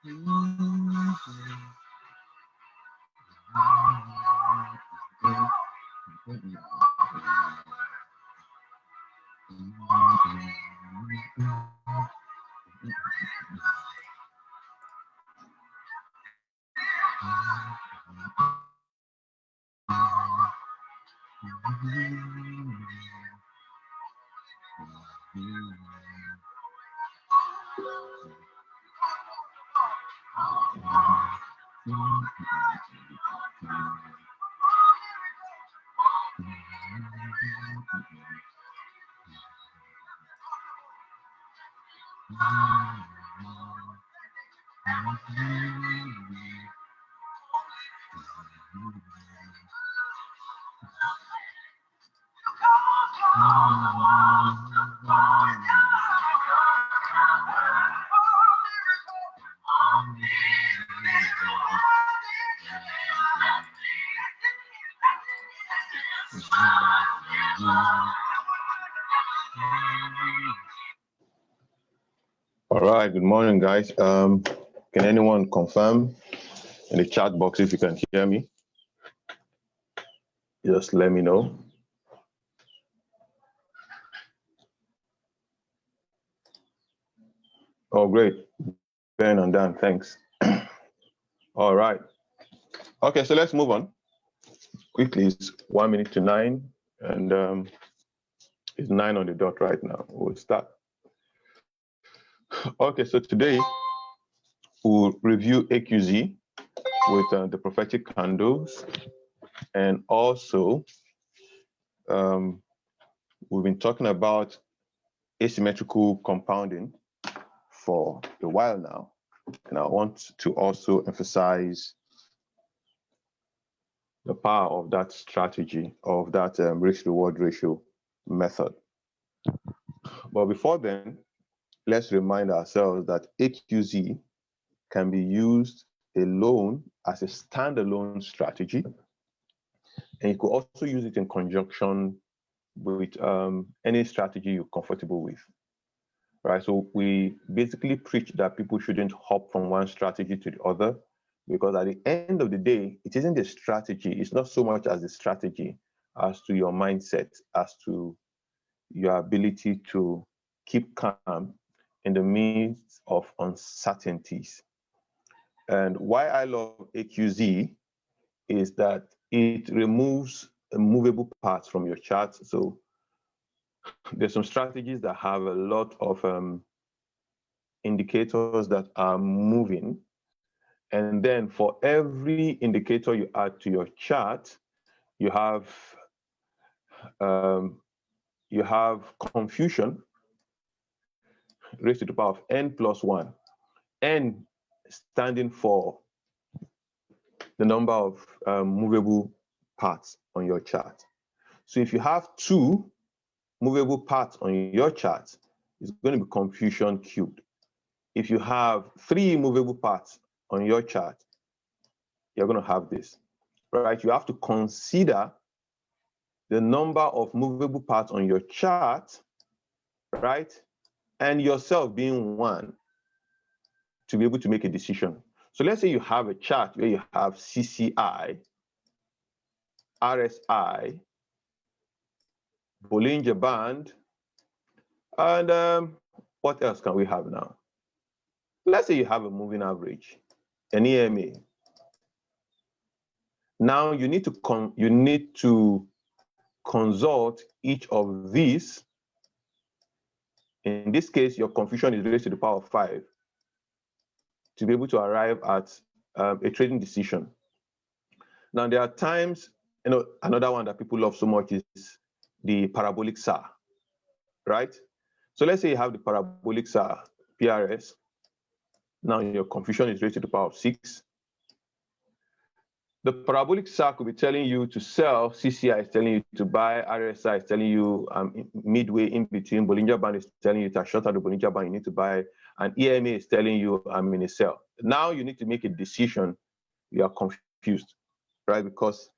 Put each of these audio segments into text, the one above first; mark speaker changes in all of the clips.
Speaker 1: All right, good morning, guys. Can anyone confirm in the chat box if you can hear me? Just let me know. Oh, great. Ben and Dan, thanks. All right. Okay, so let's move on. Quickly, it's 1 minute to 9, and it's 9 on the dot right now. We'll start. Okay, so today we'll review AQZ with the prophetic candles, and also we've been talking about asymmetrical compounding for a while now, and I want to also emphasize the power of that strategy, of that risk-reward ratio method. But before then, let's remind ourselves that AQZ can be used alone as a standalone strategy, and you could also use it in conjunction with any strategy you're comfortable with, right? So we basically preach that people shouldn't hop from one strategy to the other, because at the end of the day, it isn't the strategy. It's not so much as the strategy as to your mindset, as to your ability to keep calm in the midst of uncertainties. And why I love AQZ is that it removes movable parts from your chart. So there's some strategies that have a lot of indicators that are moving. And then for every indicator you add to your chart, you have confusion raised to the power of n plus 1. N standing for the number of movable parts on your chart. So if you have 2 movable parts on your chart, it's going to be confusion cubed. If you have 3 movable parts on your chart, you're going to have this, right? You have to consider the number of movable parts on your chart, right? And yourself being 1 to be able to make a decision. So let's say you have a chart where you have CCI, RSI, Bollinger Band, and what else can we have now? Let's say you have a moving average, an EMA. Now you need to consult each of these. In this case, your confusion is raised to the power of 5 to be able to arrive at a trading decision. Now there are times, another one that people love so much is the parabolic SAR, right? So let's say you have the parabolic SAR, PRS. Now your confusion is raised to the power of 6. The parabolic SAR could be telling you to sell, CCI is telling you to buy, RSI is telling you midway in between, Bollinger Band is telling you to short out the Bollinger Band, you need to buy, and EMA is telling you I'm in a sell. Now you need to make a decision. You are confused, right? Because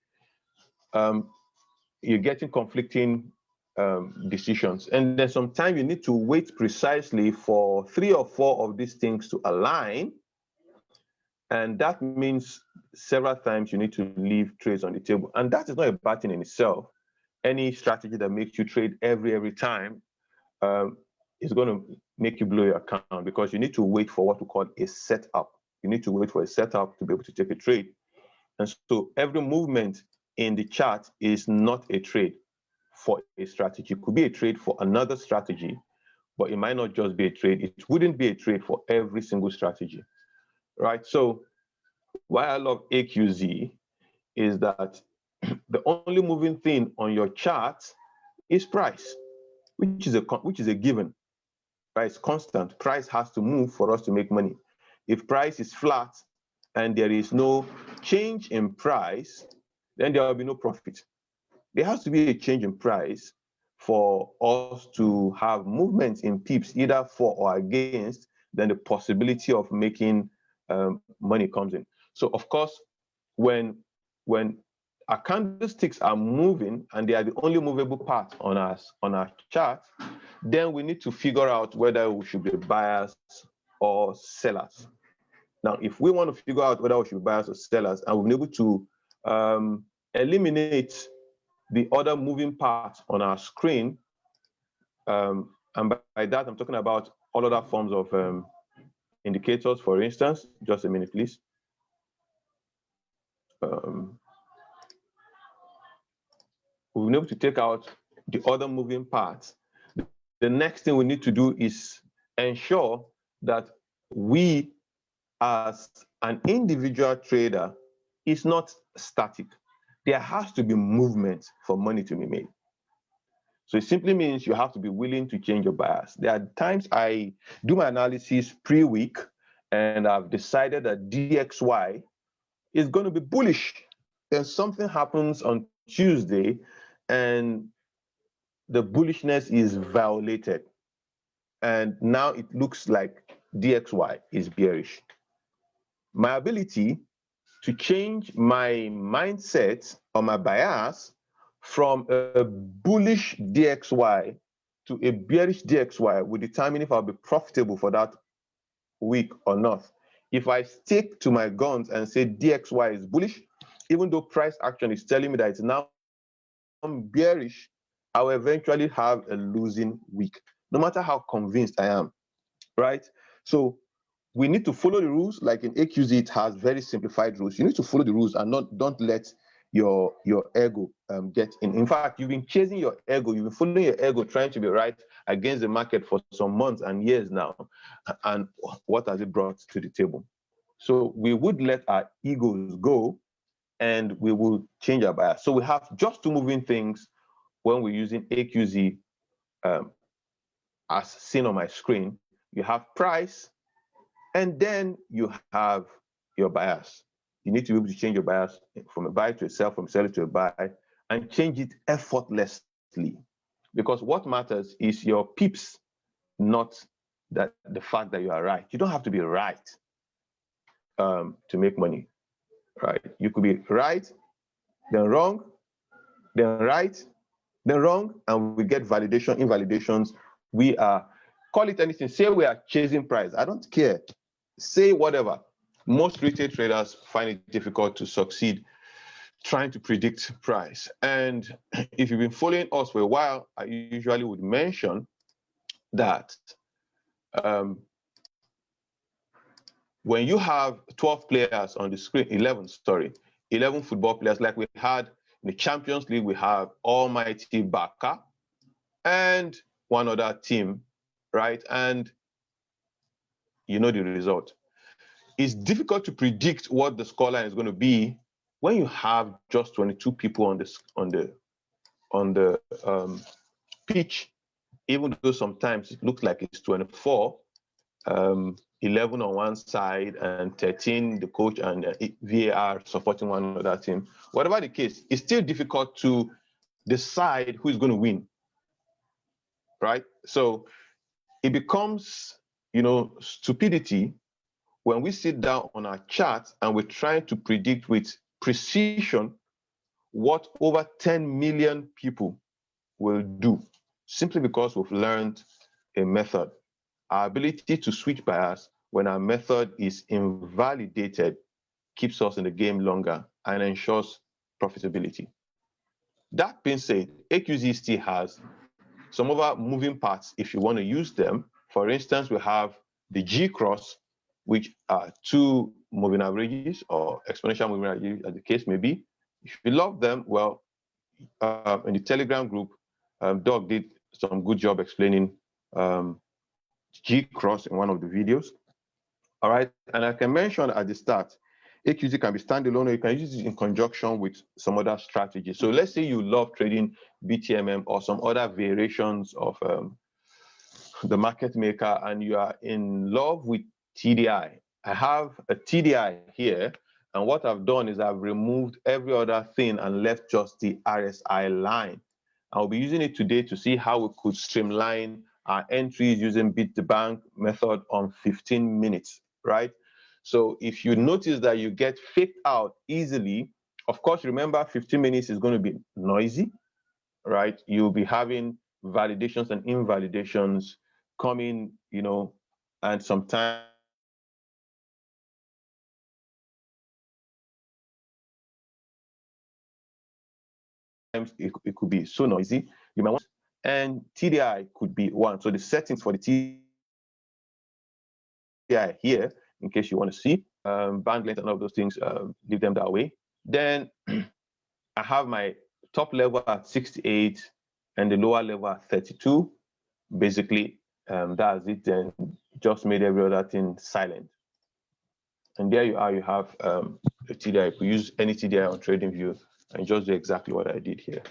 Speaker 1: you're getting conflicting decisions. And then sometimes you need to wait precisely for 3 or 4 of these things to align And that means several times you need to leave trades on the table. And that is not a bad thing in itself. Any strategy that makes you trade every time is going to make you blow your account, because you need to wait for what we call a setup. You need to wait for a setup to be able to take a trade. And so every movement in the chart is not a trade for a strategy. It could be a trade for another strategy, but it might not just be a trade. It wouldn't be a trade for every single strategy, right? So why I love AQZ is that the only moving thing on your chart is price, which is a given. Right? It's constant. Price has to move for us to make money. If price is flat and there is no change in price, then there will be no profit. There has to be a change in price for us to have movements in pips, either for or against, then the possibility of making money comes in. So of course, when our candlesticks are moving and they are the only movable part on our chart, then we need to figure out whether we should be buyers or sellers. Now, if we want to figure out whether we should be buyers or sellers, and we've been able to eliminate the other moving parts on our screen, and by that I'm talking about all other forms of indicators. For instance, just a minute, please. We've been able to take out the other moving parts. The next thing we need to do is ensure that we, as an individual trader, is not static. There has to be movement for money to be made. So it simply means you have to be willing to change your bias. There are times I do my analysis pre-week and I've decided that DXY is going to be bullish. Then something happens on Tuesday and the bullishness is violated. And now it looks like DXY is bearish. My ability to change my mindset or my bias from a bullish DXY to a bearish DXY will determine if I'll be profitable for that week or not. If I stick to my guns and say DXY is bullish, even though price action is telling me that it's now bearish, I will eventually have a losing week, no matter how convinced I am, right? So we need to follow the rules. Like in AQZ, it has very simplified rules. You need to follow the rules and don't let your ego get in. In fact, you've been chasing your ego. You've been following your ego, trying to be right against the market for some months and years now. And what has it brought to the table? So we would let our egos go and we will change our bias. So we have just two moving things when we're using AQZ as seen on my screen. You have price, and then you have your bias. You need to be able to change your bias from a buy to a sell, from a seller to a buy, and change it effortlessly. Because what matters is your pips, not that the fact that you are right. You don't have to be right to make money, right? You could be right, then wrong, then right, then wrong, and we get validation, invalidations. We are, call it anything, say we are chasing price. I don't care. Say whatever. Most retail traders find it difficult to succeed trying to predict price. And if you've been following us for a while, I usually would mention that when you have 12 players on the screen, 11 football players, like we had in the Champions League, we have Almighty Barca and one other team, right? And you know the result. It's difficult to predict what the scoreline is going to be when you have just 22 people on the pitch, even though sometimes it looks like it's 24, 11 on one side and 13 the coach and VAR supporting one another team. Whatever the case, it's still difficult to decide who is going to win, right? So it becomes, stupidity when we sit down on our chart and we're trying to predict with precision what over 10 million people will do, simply because we've learned a method. Our ability to switch bias when our method is invalidated keeps us in the game longer and ensures profitability. That being said, AQZ still has some other moving parts if you want to use them. For instance, we have the G cross, which are two moving averages or exponential moving averages, as the case may be. If you love them, well, in the Telegram group, Doug did some good job explaining G cross in one of the videos. All right, and I can mention at the start, AQZ can be standalone, or you can use it in conjunction with some other strategy. So let's say you love trading BTMM or some other variations of the market maker, and you are in love with TDI. I have a TDI here, and what I've done is I've removed every other thing and left just the RSI line. I'll be using it today to see how we could streamline our entries using beat the bank method on 15 minutes, right? So if you notice that you get faked out easily, of course, remember 15 minutes is going to be noisy, right? You'll be having validations and invalidations coming, you know, and sometimes it could be so noisy. You might want, and TDI could be one. So the settings for the TDI here, in case you want to see, band length and all of those things, leave them that way. Then I have my top level at 68 and the lower level at 32. Basically, that's it. Then just made every other thing silent. And there you are, you have a TDI. You could use any TDI on TradingView and just do exactly what I did here.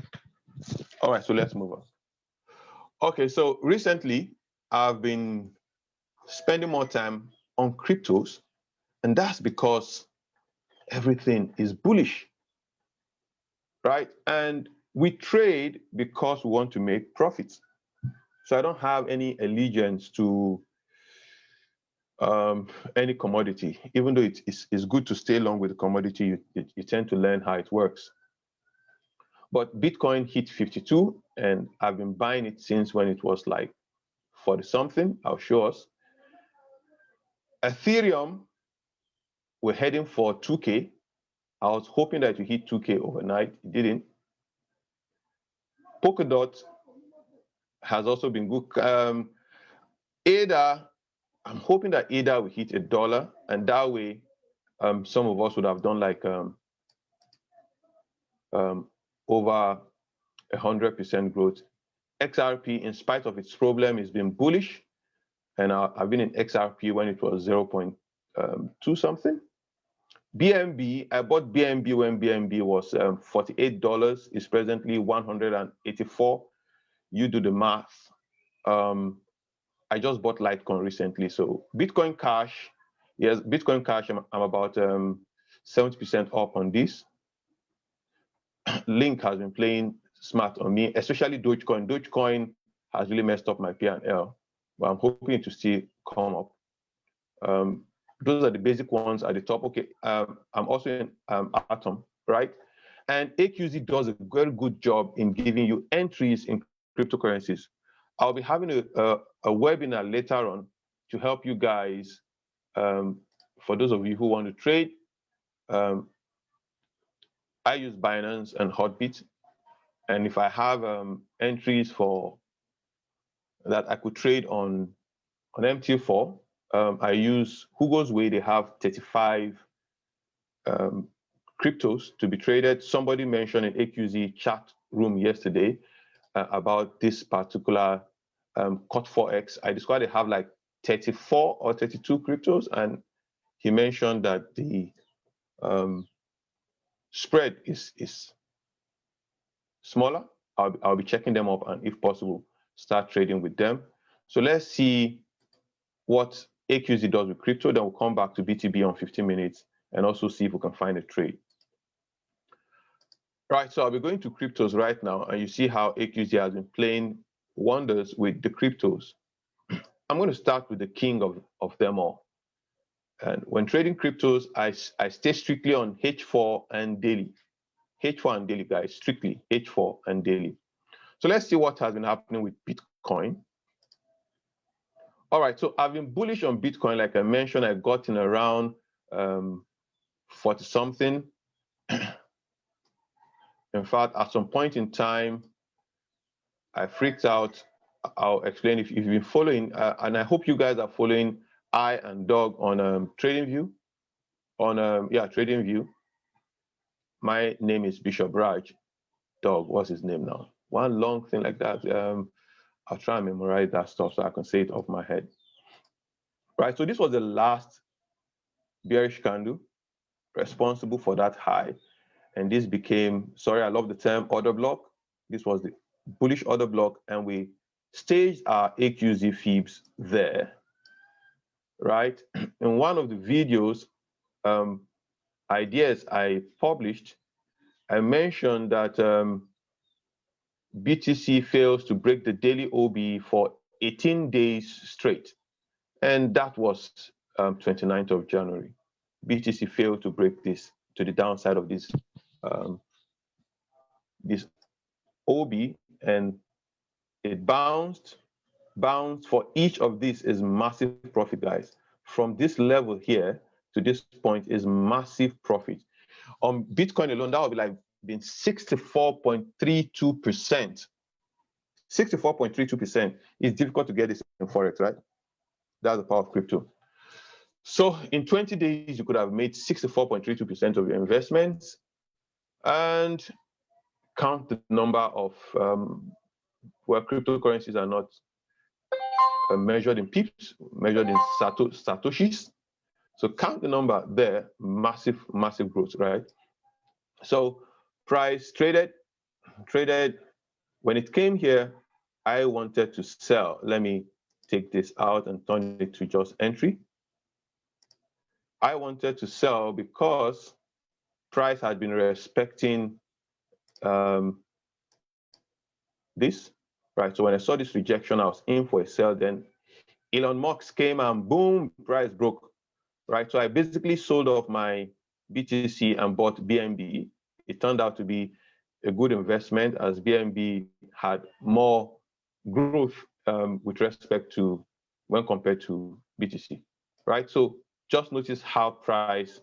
Speaker 1: All right, so let's move on. Okay, so recently I've been spending more time on cryptos, and that's because everything is bullish, right? And we trade because we want to make profits. So I don't have any allegiance to any commodity. Even though it's good to stay long with the commodity, you tend to learn how it works. But Bitcoin hit 52, and I've been buying it since when it was like 40 something. I'll show us. Ethereum, we're heading for 2K. I was hoping that it hit 2K overnight. It didn't. Polkadot has also been good. ADA, I'm hoping that ADA will hit $1, and that way some of us would have done like over 100% growth. XRP, in spite of its problem, has been bullish, and I've been in XRP when it was 0.2 something. BNB, I bought BNB when BNB was $48. It's presently 184. You do the math. I just bought Litecoin recently. So Bitcoin Cash, yes, Bitcoin Cash, I'm about 70% up on this. Link has been playing smart on me, especially Dogecoin. Dogecoin has really messed up my P&L, but I'm hoping to still come up. Those are the basic ones at the top. Okay, I'm also in Atom, right? And AQZ does a very good job in giving you entries in cryptocurrencies. I'll be having a webinar later on to help you guys, for those of you who want to trade. I use Binance and Hotbit, and if I have entries for that I could trade on MT4, I use Hugo's Way. They have 35 cryptos to be traded. Somebody mentioned in AQZ chat room yesterday about this particular Cut4X. I discovered they have like 34 or 32 cryptos, and he mentioned that the spread is smaller. I'll be checking them up, and if possible, start trading with them. So let's see what AQZ does with crypto. Then we'll come back to BTB on 15 minutes and also see if we can find a trade. Right, so I'll be going to cryptos right now, and you see how AQZ has been playing wonders with the cryptos. I'm going to start with the king of them all. And when trading cryptos, I stay strictly on H4 and daily. H4 and daily, guys, strictly H4 and daily. So let's see what has been happening with Bitcoin. All right, so I've been bullish on Bitcoin. Like I mentioned, I got in around 40 something. In fact, at some point in time, I freaked out. I'll explain if you've been following, and I hope you guys are following I and Doug on TradingView. On TradingView. My name is Bishop Raj. Doug, what's his name now? One long thing like that. I'll try and memorize that stuff so I can say it off my head. Right. So this was the last bearish candle responsible for that high, and this became, sorry, I love the term, order block. This was the bullish order block, and we staged our AQZ Fibs there, right? In one of the videos, ideas I published, I mentioned that BTC fails to break the daily OB for 18 days straight, and that was 29th of January. BTC failed to break this to the downside of this this OB, and it bounced for each of these is massive profit, guys. From this level here to this point is massive profit. On Bitcoin alone, that would be like been 64.32%. 64.32%. It's difficult to get this in Forex, right? That's the power of crypto. So in 20 days, you could have made 64.32% of your investments, and count the number of where cryptocurrencies are not measured in pips, measured in satoshis. So count the number there, massive growth, right? So price traded. When it came here, I wanted to sell. Let me take this out and turn it to just entry. I wanted to sell because price had been respecting this, right? So when I saw this rejection, I was in for a sell. Then Elon Musk came and boom, price broke, right? So I basically sold off my BTC and bought BNB. It turned out to be a good investment as BNB had more growth with respect to when compared to BTC, right? So just notice how price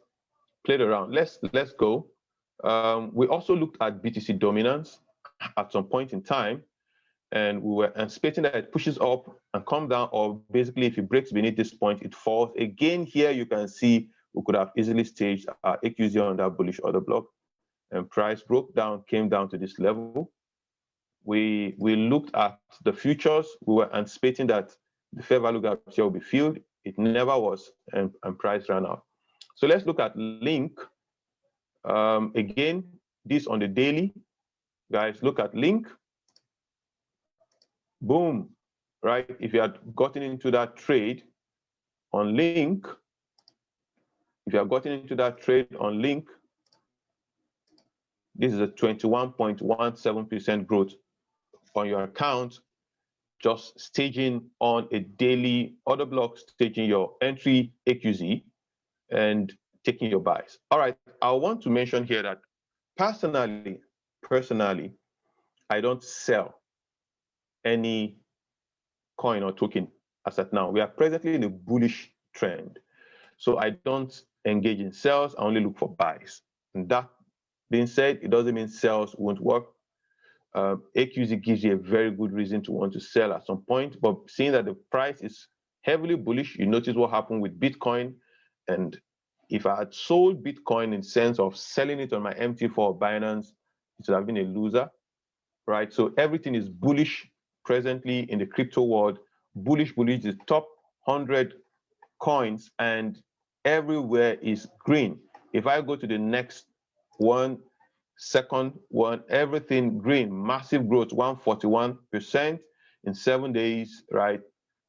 Speaker 1: played around. Let's go. We also looked at BTC dominance at some point in time, and we were anticipating that it pushes up and come down, or basically if it breaks beneath this point, it falls. Again, here you can see we could have easily staged our AQZ on that bullish order block, and price broke down, came down to this level. We looked at the futures. We were anticipating that the fair value gap here will be filled. It never was, and price ran out. So let's look at Link. Again, this on the daily. Guys, look at Link. Boom, right? If you had gotten into that trade on Link, this is a 21.17% growth on your account, just staging on a daily order block, staging your entry AQZ and taking your buys. All right, I want to mention here that personally, I don't sell any coin or token as at now. We are presently in a bullish trend. So I don't engage in sales, I only look for buys. And that being said, it doesn't mean sales won't work. AQZ gives you a very good reason to want to sell at some point, but seeing that the price is heavily bullish, you notice what happened with Bitcoin. And if I had sold Bitcoin in sense of selling it on my MT4 or Binance, it would have been a loser, right? So everything is bullish presently in the crypto world. Bullish, the top 100 coins, and everywhere is green. If I go to the next one, second one, everything green, massive growth, 141% in 7 days, right?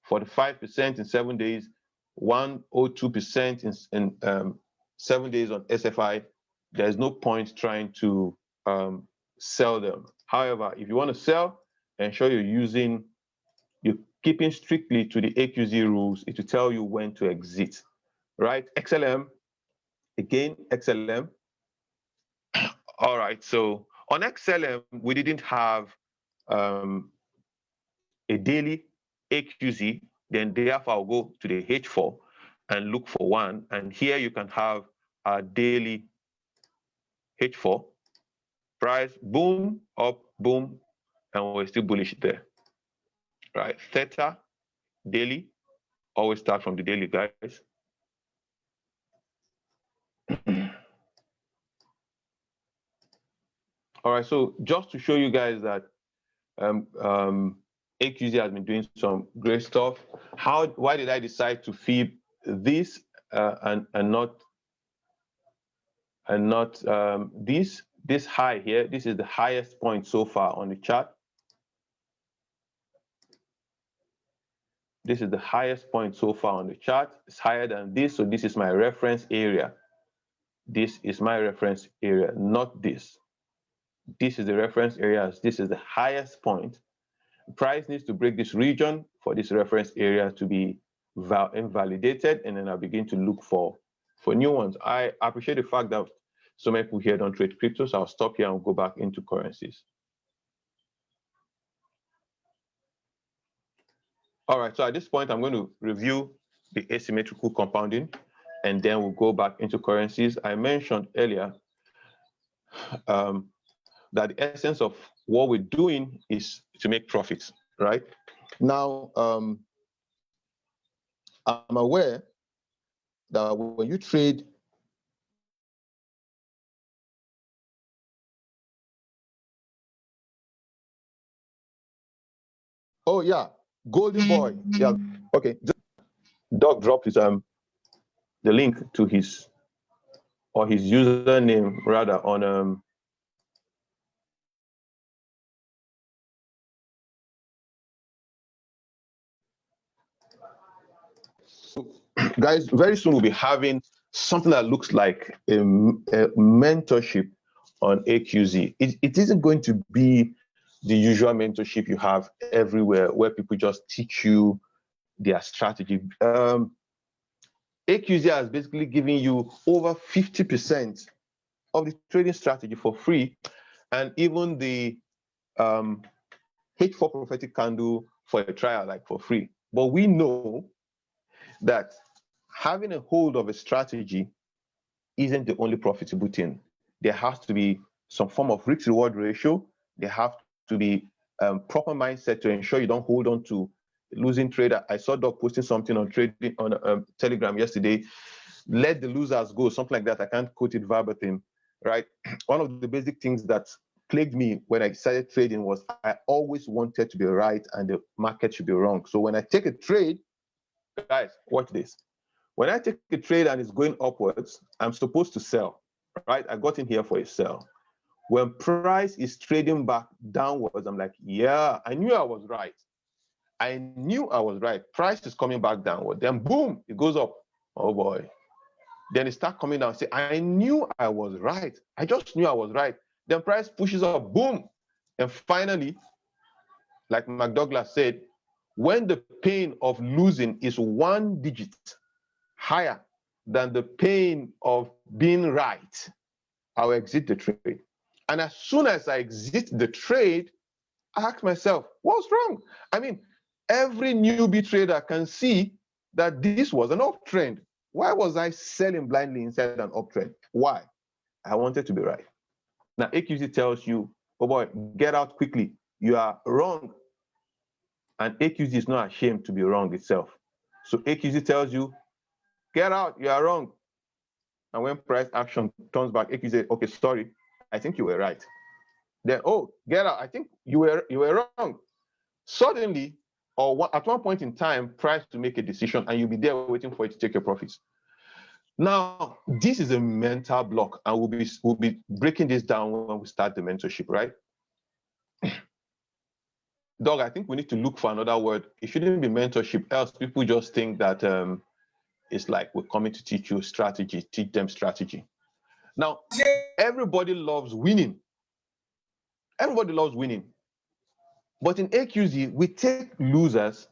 Speaker 1: 45% in 7 days, 102% in 7 days on SFI. There's no point trying to sell them. However, if you want to sell, ensure you're keeping strictly to the AQZ rules. It will tell you when to exit, right? XLM, again, XLM. All right, so on XLM, we didn't have a daily AQZ, then therefore I'll go to the H4 and look for one. And here you can have our daily H4, price, boom, up, boom, and we're still bullish there, right? Theta, daily, always start from the daily, guys. All right, so just to show you guys that AQZ has been doing some great stuff. Why did I decide to fib this and not this high here? This is the highest point so far on the chart. This is the highest point so far on the chart. It's higher than this, so this is my reference area. This is my reference area, not this. This is the reference area. This is the highest point. Price needs to break this region for this reference area to be invalidated, and then I begin to look for new ones. I appreciate the fact that so many people here don't trade crypto, so I'll stop here and go back into currencies. All right, so at this point, I'm going to review the asymmetrical compounding, and then we'll go back into currencies. I mentioned earlier that the essence of what we're doing is to make profits, right? Now, I'm aware that when you trade oh yeah, Golden Boy, yeah, okay. Doc dropped his the link to his username rather on So, guys, very soon we'll be having something that looks like a mentorship on AQZ. It isn't going to be the usual mentorship you have everywhere where people just teach you their strategy. AQZ has basically given you over 50% of the trading strategy for free, and even the H4 prophetic candle for a trial, like for free. But we know that having a hold of a strategy isn't the only profitable thing. There has to be some form of risk-reward ratio. There have to be proper mindset to ensure you don't hold on to losing trade. I saw Doc posting something on trading on Telegram yesterday. Let the losers go, something like that. I can't quote it verbatim, right? One of the basic things that plagued me when I started trading was I always wanted to be right and the market should be wrong. So when I take a trade, guys, watch this. When I take a trade and it's going upwards, I'm supposed to sell, right? I got in here for a sell. When price is trading back downwards, I'm like, yeah, I knew I was right. I knew I was right. Price is coming back downward. Then boom, it goes up. Oh boy. Then it starts coming down. Say, I knew I was right. I just knew I was right. Then price pushes up, boom. And finally, like McDouglas said, when the pain of losing is 1 digit higher than the pain of being right, I'll exit the trade. And as soon as I exit the trade, I ask myself, what's wrong? I mean, every newbie trader can see that this was an uptrend. Why was I selling blindly inside an uptrend? Why? I wanted to be right. Now, AQZ tells you, oh boy, get out quickly. You are wrong. And AQZ is not ashamed to be wrong itself. So AQZ tells you, get out, you are wrong. And when price action turns back, AQZ says, okay, sorry, I think you were right. Then, oh, get out, I think you were wrong. Suddenly, at one point in time, price to make a decision, and you'll be there waiting for it to take your profits. Now, this is a mental block, and we'll be breaking this down when we start the mentorship, right? Doug, I think we need to look for another word. It shouldn't be mentorship, else people just think that it's like we're coming to teach you strategy, teach them strategy. Now, everybody loves winning. Everybody loves winning. But in AQZ, we take losers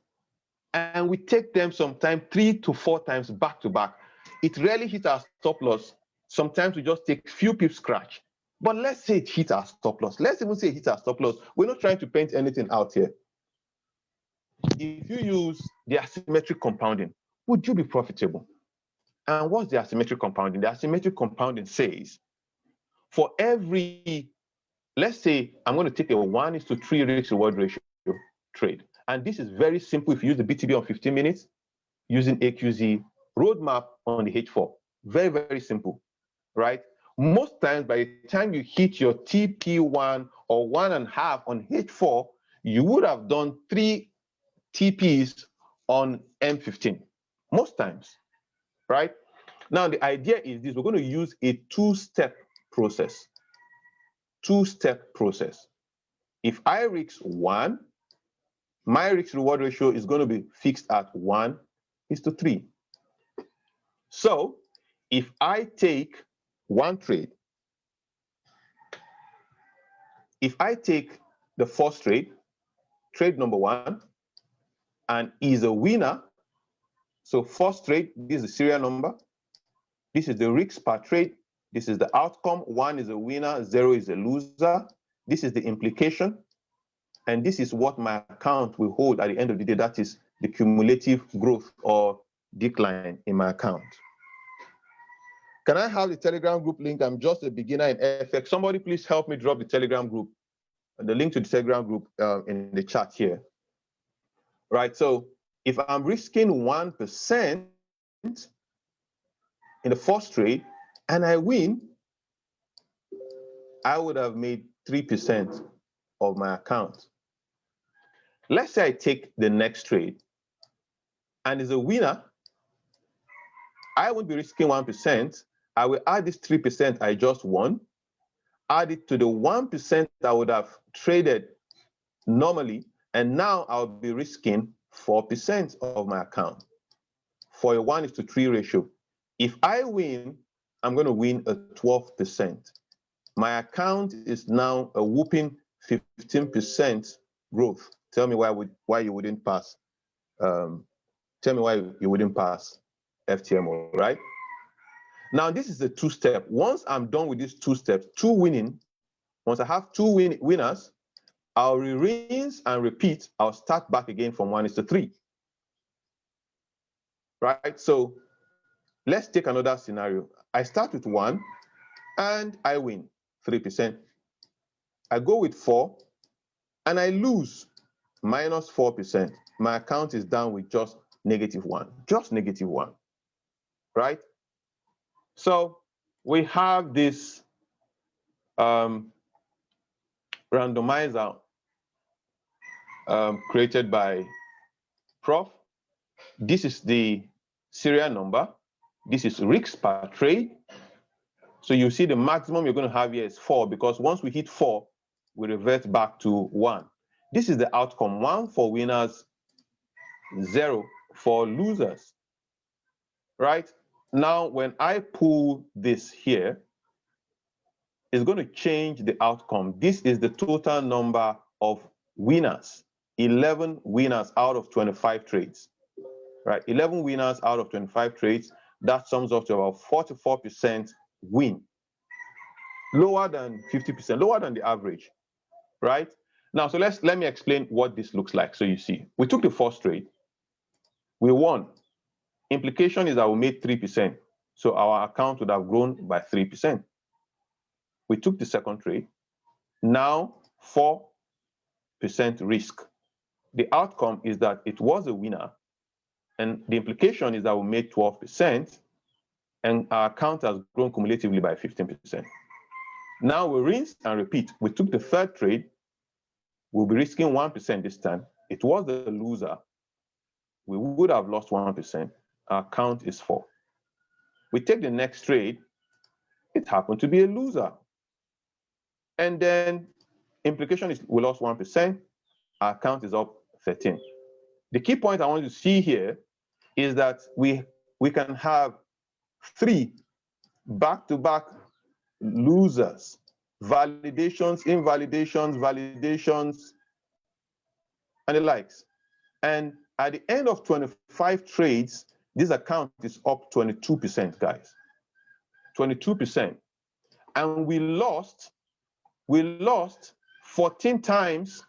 Speaker 1: and we take them sometimes 3 to 4 times back to back. It rarely hits our stop loss. Sometimes we just take few pips scratch. But let's say it hits our stop loss. Let's even say it hits our stop loss. We're not trying to paint anything out here. If you use the asymmetric compounding, would you be profitable? And what's the asymmetric compounding? The asymmetric compounding says, for every, let's say I'm going to take a 1:3 risk reward ratio trade. And this is very simple if you use the BTB on 15 minutes using AQZ roadmap on the H4. Very, very simple, right? Most times, by the time you hit your TP1 or 1.5 on H4, you would have done 3 TPs on M15. Most times, right? Now, the idea is this. We're going to use a two-step process. Two-step process. If I risk 1, my risk reward ratio is going to be fixed at 1:3. So if I take one trade, if I take the first trade, trade number 1, and is a winner, so first trade, this is the serial number, this is the risk per trade, this is the outcome, 1 is a winner, 0 is a loser, this is the implication, and this is what my account will hold at the end of the day. That is the cumulative growth or decline in my account. Can I have the Telegram group link? I'm just a beginner in FX. Somebody please help me drop the Telegram group, the link to the Telegram group in the chat here. Right, so if I'm risking 1% in the first trade and I win, I would have made 3% of my account. Let's say I take the next trade and is a winner, I won't be risking 1%. I will add this 3% I just won, add it to the 1% I would have traded normally, and now I'll be risking 4% of my account for a 1:3 ratio. If I win, I'm going to win a 12%. My account is now a whooping 15% growth. Tell me why you wouldn't pass. Tell me why you wouldn't pass FTMO, right? Now, this is the two-step. Once I'm done with these 2 steps, 2 winning, once I have 2 winners, I'll rinse and repeat. I'll start back again from 1:3. Right? So let's take another scenario. I start with 1 and I win 3%. I go with 4 and I lose minus 4%. My account is down with just -1, just -1, right? So we have this randomizer created by Prof. This is the serial number. This is risk per trade. So you see the maximum you're going to have here is 4, because once we hit 4, we revert back to 1. This is the outcome: 1 for winners, 0 for losers, right? Now, when I pull this here, it's going to change the outcome. This is the total number of winners, 11 winners out of 25 trades, right? 11 winners out of 25 trades. That sums up to about 44% win, lower than 50%, lower than the average, right? Now, so let me explain what this looks like. So you see, we took the first trade, we won. Implication is that we made 3%, so our account would have grown by 3%. We took the second trade, now 4% risk. The outcome is that it was a winner, and the implication is that we made 12%, and our account has grown cumulatively by 15%. Now we rinse and repeat. We took the third trade, we'll be risking 1% this time. It was a loser. We would have lost 1%. Our account is 4. We take the next trade, it happened to be a loser. And then implication is we lost 1%, our account is up 13. The key point I want you to see here is that we can have 3 back-to-back losers, validations, invalidations, validations, and the likes. And at the end of 25 trades, this account is up 22%, guys. 22%. And we lost 14 times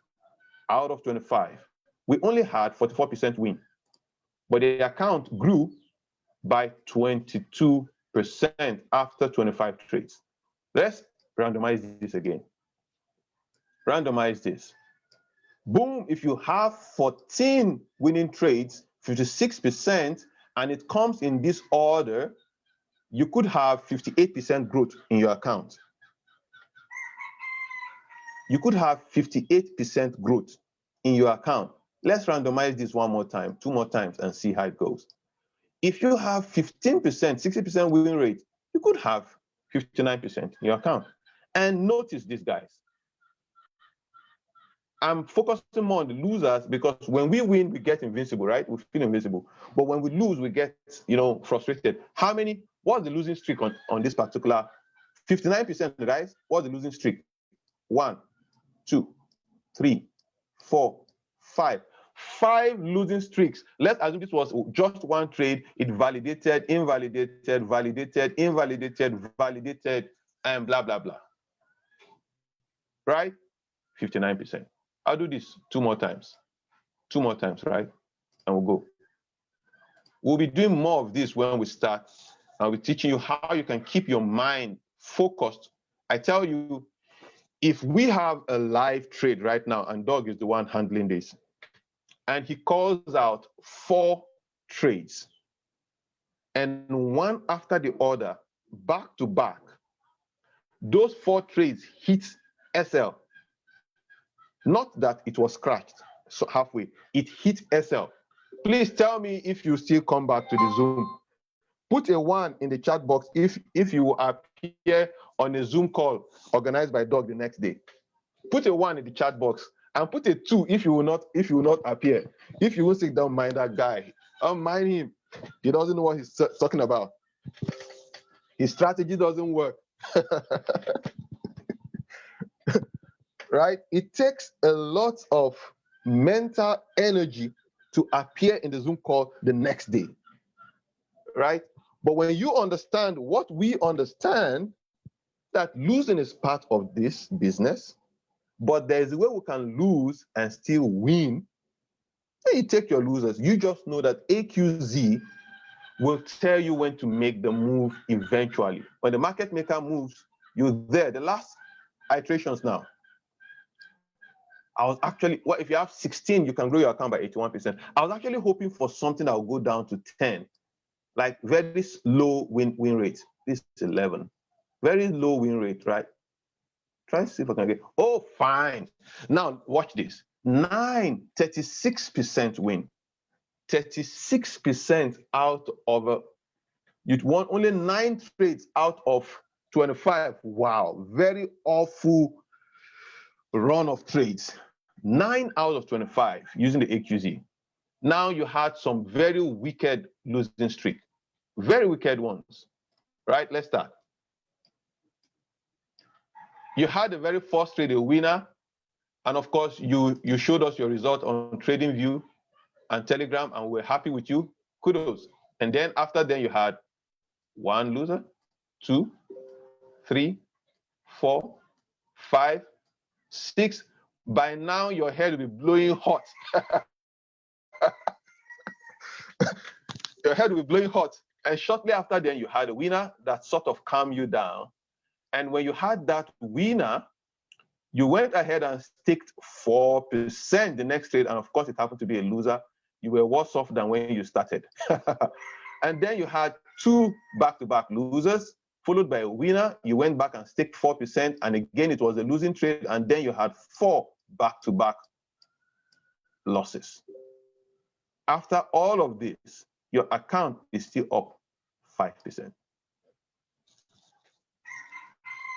Speaker 1: out of 25. We only had 44% win, but the account grew by 22% after 25 trades. Let's randomize this again. Randomize this. Boom, if you have 14 winning trades, 56%, and it comes in this order, you could have 58% growth in your account. You could have 58% growth in your account. Let's randomize this one more time, 2 more times, and see how it goes. If you have 15%, 60% win rate, you could have 59% in your account. And notice this, guys. I'm focusing more on the losers because when we win, we get invincible, right? We feel invincible. But when we lose, we get, frustrated. What's the losing streak on this particular 59%, guys? What's the losing streak? 1, 2, 3, 4, 5. 5 losing streaks. Let's assume this was just one trade. It validated, invalidated, validated, invalidated, validated, and blah, blah, blah. Right? 59%. I'll do this 2 more times. 2 more times, right? And we'll go. We'll be doing more of this when we start. I'll be teaching you how you can keep your mind focused. I tell you, if we have a live trade right now, and Doug is the one handling this, and he calls out 4 trades, and one after the other, back to back, those 4 trades hit SL. Not that it was scratched so halfway, it hit SL. Please tell me if you still come back to the Zoom. Put a 1 in the chat box if you will appear on a Zoom call organized by Doug the next day. Put a 1 in the chat box and put a 2 if you will not appear. If you will sit down, mind that guy. Mind him. He doesn't know what he's talking about. His strategy doesn't work. Right? It takes a lot of mental energy to appear in the Zoom call the next day. Right? But when you understand what we understand, that losing is part of this business, but there's a way we can lose and still win. Then you take your losers. You just know that AQZ will tell you when to make the move eventually. When the market maker moves, you're there. The last iterations now, I was actually, if you have 16, you can grow your account by 81%. I was actually hoping for something that will go down to 10, like very low win rate. This is 11. Very low win rate, right? Try to see if I can get, oh, fine. Now, watch this. 36% win. 36% out of, you'd won only 9 trades out of 25. Wow, very awful run of trades. 9 out of 25 using the AQZ. Now you had some very wicked losing streak. Very wicked ones, right? Let's start. You had the very first trade, a winner, and of course you showed us your result on TradingView and Telegram, and we're happy with you. Kudos. And then after then you had 1 loser, 2, 3, 4, 5, 6. By now your head will be blowing hot. Your head will be blowing hot. And shortly after then you had a winner that sort of calmed you down. And when you had that winner, you went ahead and staked 4% the next trade. And of course, it happened to be a loser. You were worse off than when you started. And then you had 2 back-to-back losers, followed by a winner. You went back and staked 4%. And again, it was a losing trade. And then you had 4 back-to-back losses. After all of this, your account is still up 5%.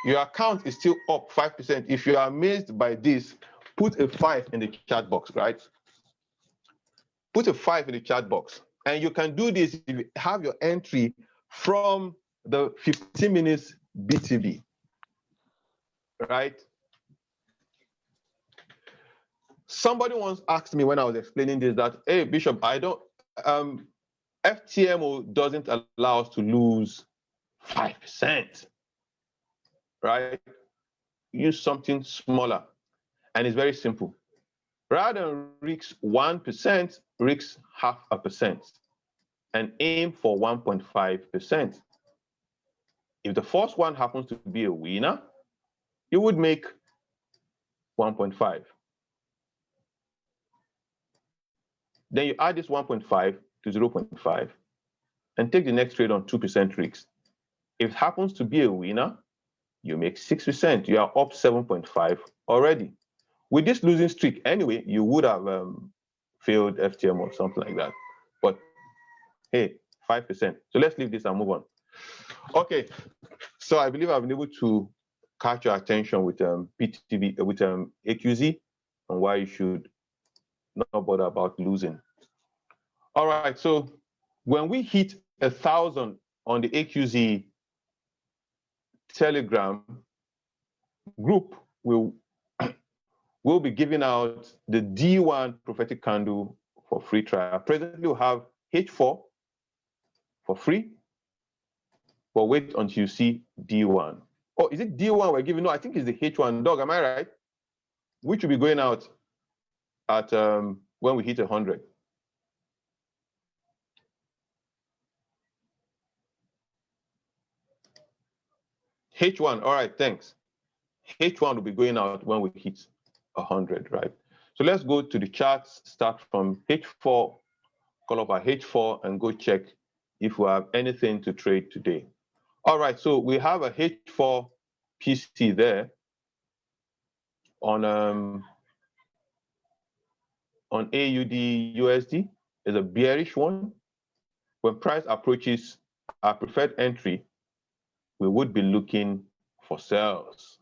Speaker 1: Your account is still up 5%. If you are amazed by this, put a 5 in the chat box, right? Put a 5 in the chat box. And you can do this if you have your entry from the 15 minutes BTB, right? Somebody once asked me when I was explaining this that, hey, Bishop, FTMO doesn't allow us to lose 5%. Right? Use something smaller. And it's very simple. Rather than risk 1%, risk 0.5%. and aim for 1.5%. If the first one happens to be a winner, you would make 1.5. Then you add this 1.5 to 0.5 and take the next trade on 2% risk. If it happens to be a winner, you make 6%. You are up 7.5 already. With this losing streak, anyway, you would have failed FTM or something like that. But hey, 5%. So let's leave this and move on. Okay, so I believe I've been able to catch your attention with PTB, with AQZ, and why you should not bother about losing. All right, so when we hit 1,000 on the AQZ Telegram group, we'll be giving out the D1 prophetic candle for free trial. Presently, we'll have H4 for free, but wait until you see D1. Oh, is it D1 we're giving? No, I think it's the H1 dog. Am I right? Which will be going out at when we hit 100. H1, all right, thanks. H1 will be going out when we hit 100, right? So let's go to the charts, start from H4, call up our H4 and go check if we have anything to trade today. All right, so we have a H4 PC there on AUD USD. Is a bearish one. When price approaches our preferred entry, we would be looking for sales,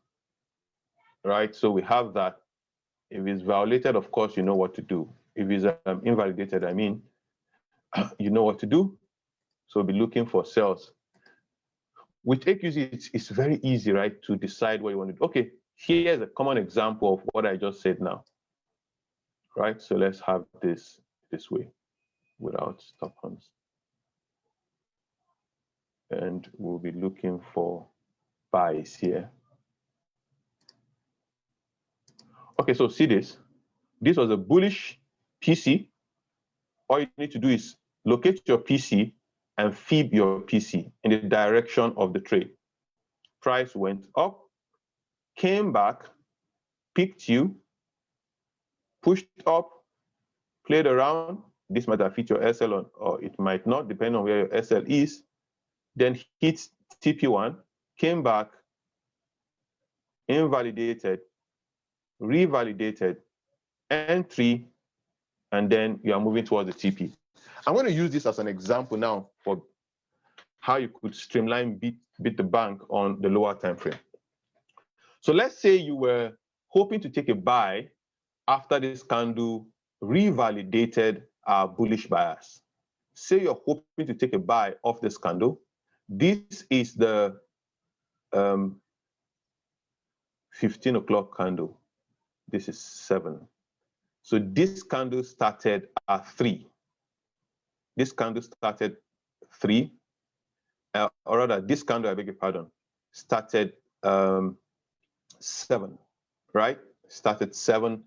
Speaker 1: right? So we have that. If it's violated, of course, you know what to do. If it's invalidated, I mean, you know what to do. So we'll be looking for sales. With AQZ, it's very easy, right, to decide what you want to do. Okay, here's a common example of what I just said now, right? So let's have this way without stop hands. And we'll be looking for buys here. Okay, so see this. This was a bullish PC. All you need to do is locate your PC and fib your PC in the direction of the trade. Price went up, came back, picked you, pushed up, played around. This might have fit your SL on, or it might not, depending on where your SL is. Then hit TP1, came back, invalidated, revalidated, entry, and then you are moving towards the TP. I'm going to use this as an example now for how you could streamline beat the bank on the lower time frame. So let's say you were hoping to take a buy after this candle revalidated our bullish bias. Say you're hoping to take a buy off this candle. This is the 15 o'clock candle. This is 7. So this candle started at 3. This candle started 3. Or rather, this candle, I beg your pardon, started 7, right? Started 7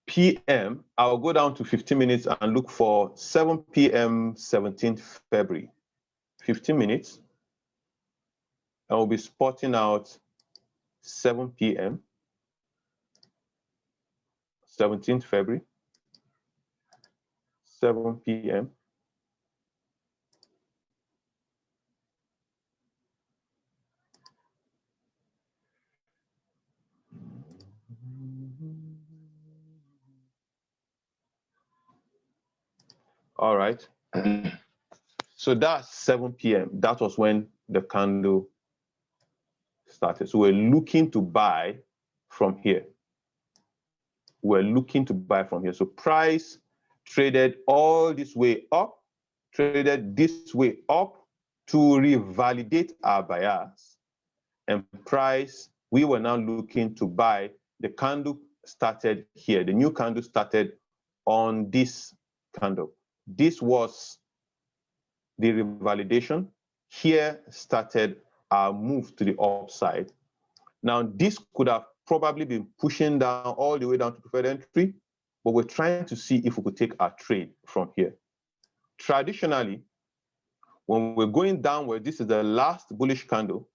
Speaker 1: p.m. I'll go down to 15 minutes and look for 7 p.m. 17th February. 15 minutes. And we'll be spotting out 7 p.m. 17th February. 7 p.m. All right. So that's 7 p.m. That was when the candle started. So we're looking to buy from here. We're looking to buy from here. So price traded all this way up, traded this way up to revalidate our bias. And price, we were now looking to buy. The candle started here. The new candle started on this candle. This was the revalidation. Here started our move to the upside. Now, this could have probably been pushing down all the way down to preferred entry, but we're trying to see if we could take our trade from here. traditionally, when we're going downward, this is the last bullish candle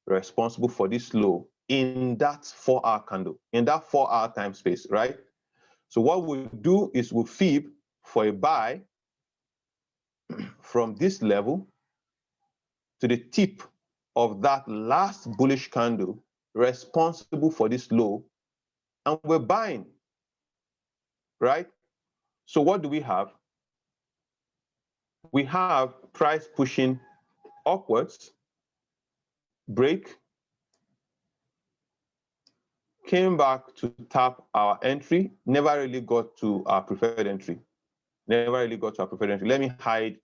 Speaker 1: responsible for this low in that 4-hour candle, in that 4-hour time space, right? So what we'll do is we'll fib for a buy from this level to the tip of that last bullish candle responsible for this low, and we're buying, right? So what do we have? We have price pushing upwards, break, came back to tap our entry, never really got to our preferred entry. Let me hide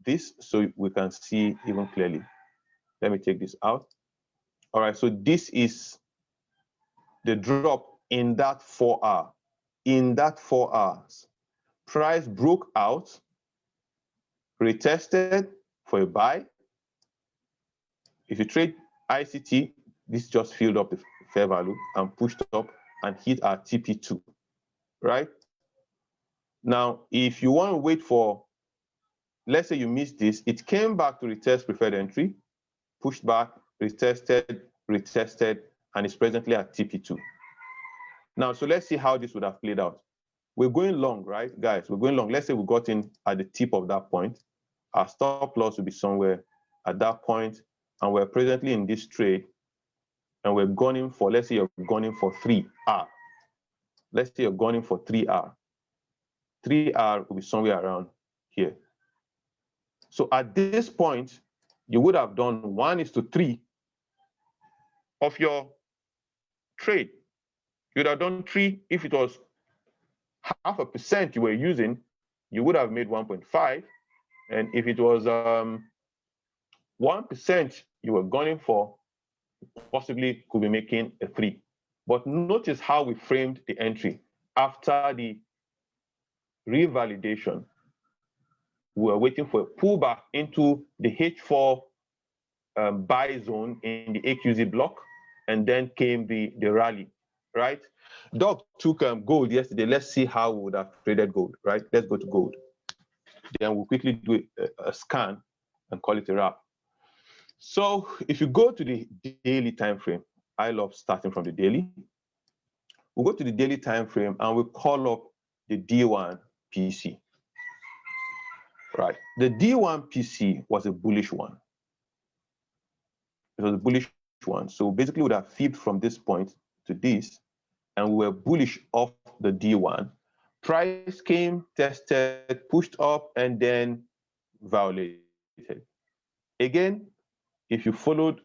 Speaker 1: this so we can see even clearly. Let me take this out. All right, so this is the drop in that 4-hour. In that 4 hours, price broke out, retested for a buy. If you trade ICT, this just filled up the fair value and pushed up and hit our TP2, right? Now, if you want to wait for, let's say you missed this, it came back to retest preferred entry, pushed back, retested, and is presently at TP2. Now, so let's see how this would have played out. We're going long, right, guys? We're going long. Let's say we got in at the tip of that point. Our stop loss will be somewhere at that point, and we're presently in this trade, and we're gunning for, let's say you're gunning for 3R. Let's say you're gunning for 3R. 3R will be somewhere around here. So at this point, you would have done 1:3 of your trade. You would have done 3 if it was 0.5% you were using, you would have made 1.5. And if it was 1% you were gunning for, possibly could be making a 3. But notice how we framed the entry. After the revalidation, we were waiting for a pullback into the H4 buy zone in the AQZ block, and then came the rally, right? Doc took gold yesterday. Let's see how we would have traded gold, right? Let's go to gold. Then we'll quickly do a scan and call it a wrap. So if you go to the daily time frame, I love starting from the daily. We'll go to the daily time frame and we'll call up the D1 PC. Right. The D1 PC was a bullish one. It was a bullish one. So basically, we would have fibbed from this point to this, and we were bullish off the D1. Price came, tested, pushed up, and then violated. Again, if you followed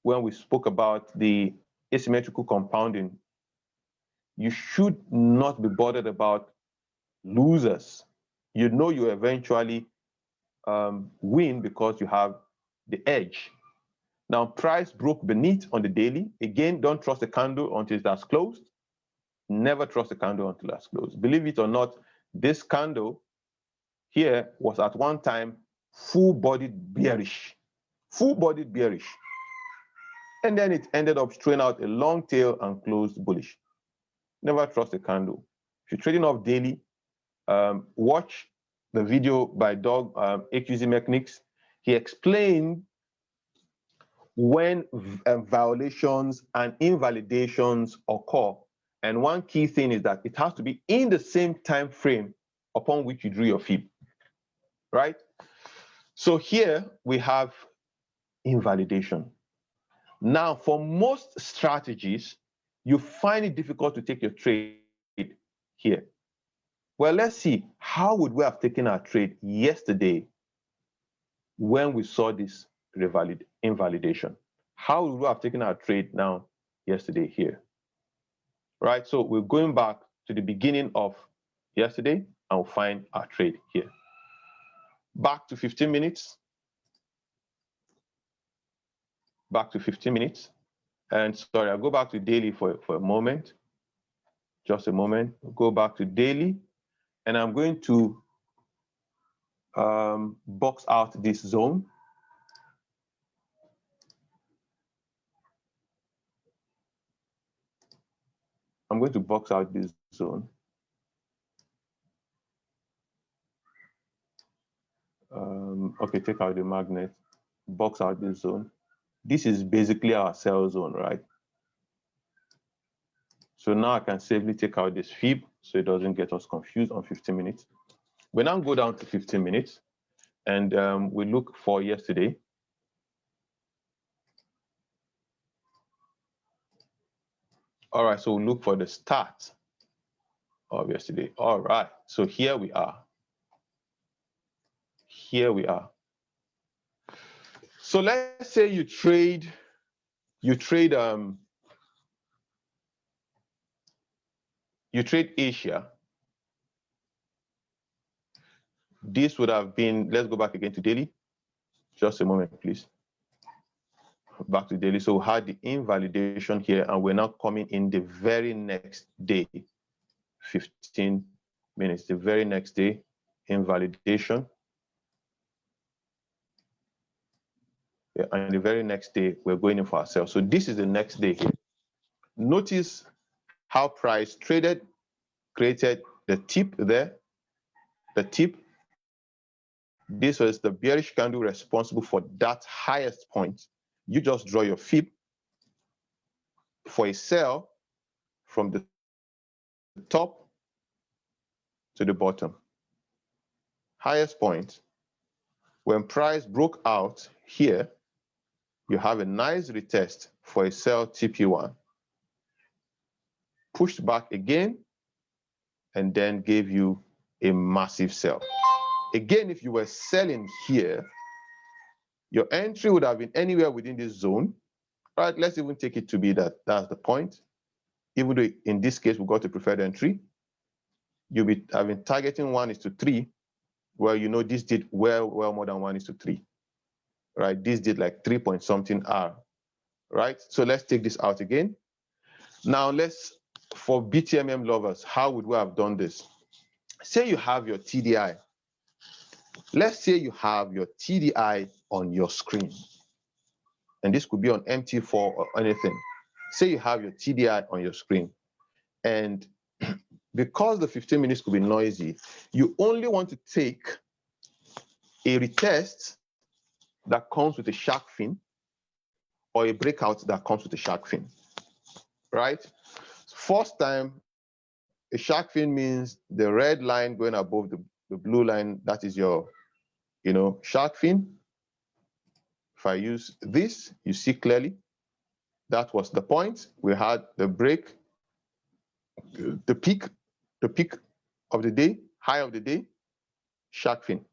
Speaker 1: when we spoke about the asymmetrical compounding, you should not be bothered about losers. You know you eventually win because you have the edge. Now, price broke beneath on the daily. Again, don't trust the candle until that's closed. Never trust the candle until that's closed. Believe it or not, this candle here was at one time full-bodied bearish. Full-bodied bearish. And then it ended up throwing out a long tail and closed bullish. Never trust the candle. If you're trading off daily, watch the video by Doug, AQZ Mechanics. He explained when violations and invalidations occur. And one key thing is that it has to be in the same time frame upon which you drew your fib, right? So here we have invalidation. Now, for most strategies, you find it difficult to take your trade here. Well, let's see, how would we have taken our trade yesterday when we saw this invalidation? How would we have taken our trade now yesterday here? Right, so we're going back to the beginning of yesterday and we'll find our trade here. Back to 15 minutes. Back to 15 minutes. And sorry, I'll go back to daily for a moment. Just a moment. Go back to daily. And I'm going to box out this zone. I'm going to box out this zone. Okay, take out the magnet, box out this zone. This is basically our sell zone, right? So now I can safely take out this fib so it doesn't get us confused on 15 minutes. We now go down to 15 minutes and we look for yesterday. All right, so we look for the start of yesterday. All right, so here we are. Here we are. So let's say you trade Asia. This would have been, let's go back again to daily. Just a moment, please. Back to daily. So we had the invalidation here, and we're now coming in the very next day, 15 minutes. The very next day, invalidation. Yeah, and the very next day, we're going in for ourselves. So this is the next day here. Notice how price traded, created the tip there, the tip. This was the bearish candle responsible for that highest point. You just draw your fib for a sell from the top to the bottom. Highest point. When price broke out here, you have a nice retest for a sell TP1. Pushed back again, and then gave you a massive sell. Again, if you were selling here, your entry would have been anywhere within this zone, right? Let's even take it to be that that's the point. Even though in this case, we got a preferred entry, you'll be having targeting 1:3, where you know this did well more than 1:3, right? This did like 3 point something R, right? So let's take this out again. Now for BTMM lovers, how would we have done this? Say you have your TDI. Let's say you have your TDI on your screen. And this could be on MT4 or anything. Say you have your TDI on your screen. And because the 15 minutes could be noisy, you only want to take a retest that comes with a shark fin or a breakout that comes with a shark fin, right? First time, a shark fin means the red line going above the blue line, that is your, shark fin. If I use this, you see clearly, that was the point. We had the break, the peak of the day, high of the day, shark fin.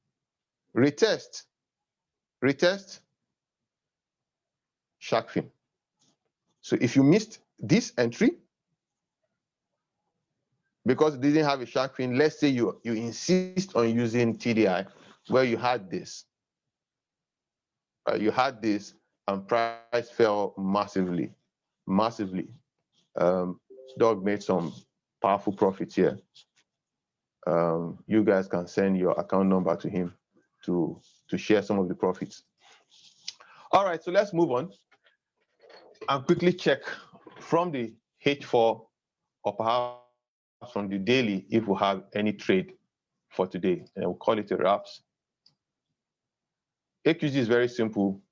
Speaker 1: Retest, shark fin. So if you missed this entry, because it didn't have a shark fin, let's say you insist on using TDI, where you had this. You had this, and price fell massively. Doug made some powerful profits here. You guys can send your account number to him to share some of the profits. All right, so let's move on and quickly check from the H4 or perhaps from the daily if we have any trade for today, and we'll call it a wraps. AQZ is very simple.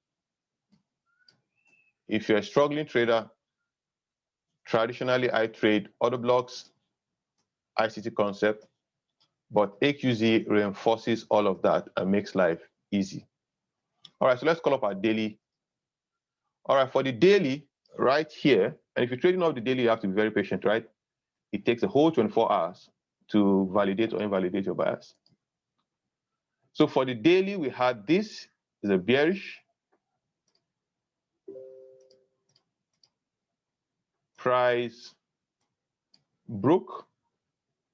Speaker 1: If you're a struggling trader, traditionally I trade order blocks, ICT concept, but AQZ reinforces all of that and makes life easy. All right, so let's call up our daily. All right, for the daily right here, and if you're trading off the daily, you have to be very patient, right? It takes a whole 24 hours to validate or invalidate your bias. So for the daily, we had this is a bearish. Price broke,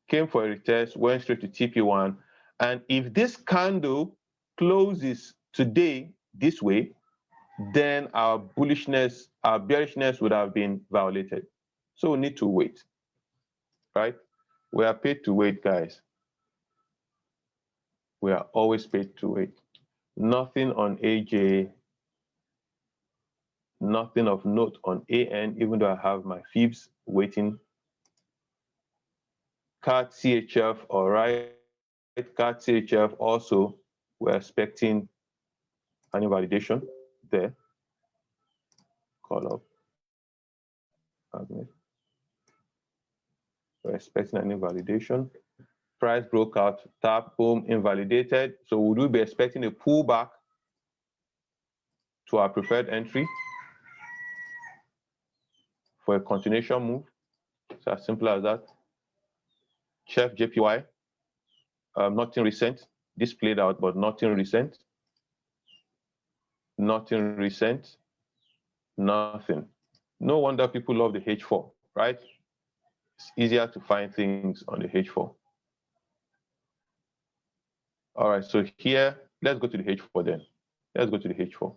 Speaker 1: came for a retest, went straight to TP1. And if this candle closes today this way, then our bearishness would have been violated. So we need to wait, right? We are paid to wait, guys. We are always paid to wait. Nothing on AJ, nothing of note on AN, even though I have my fibs waiting. CAT CHF, all right. CAT CHF also we're expecting an invalidation there. Call up. We're expecting an invalidation. Price broke out, tap, boom, invalidated. So would we be expecting a pullback to our preferred entry for a continuation move? It's as simple as that. Chef JPY, nothing recent. This played out, but nothing recent. Nothing recent. Nothing. No wonder people love the H4, right? It's easier to find things on the H4. All right, so here, let's go to the H4 then. Let's go to the H4.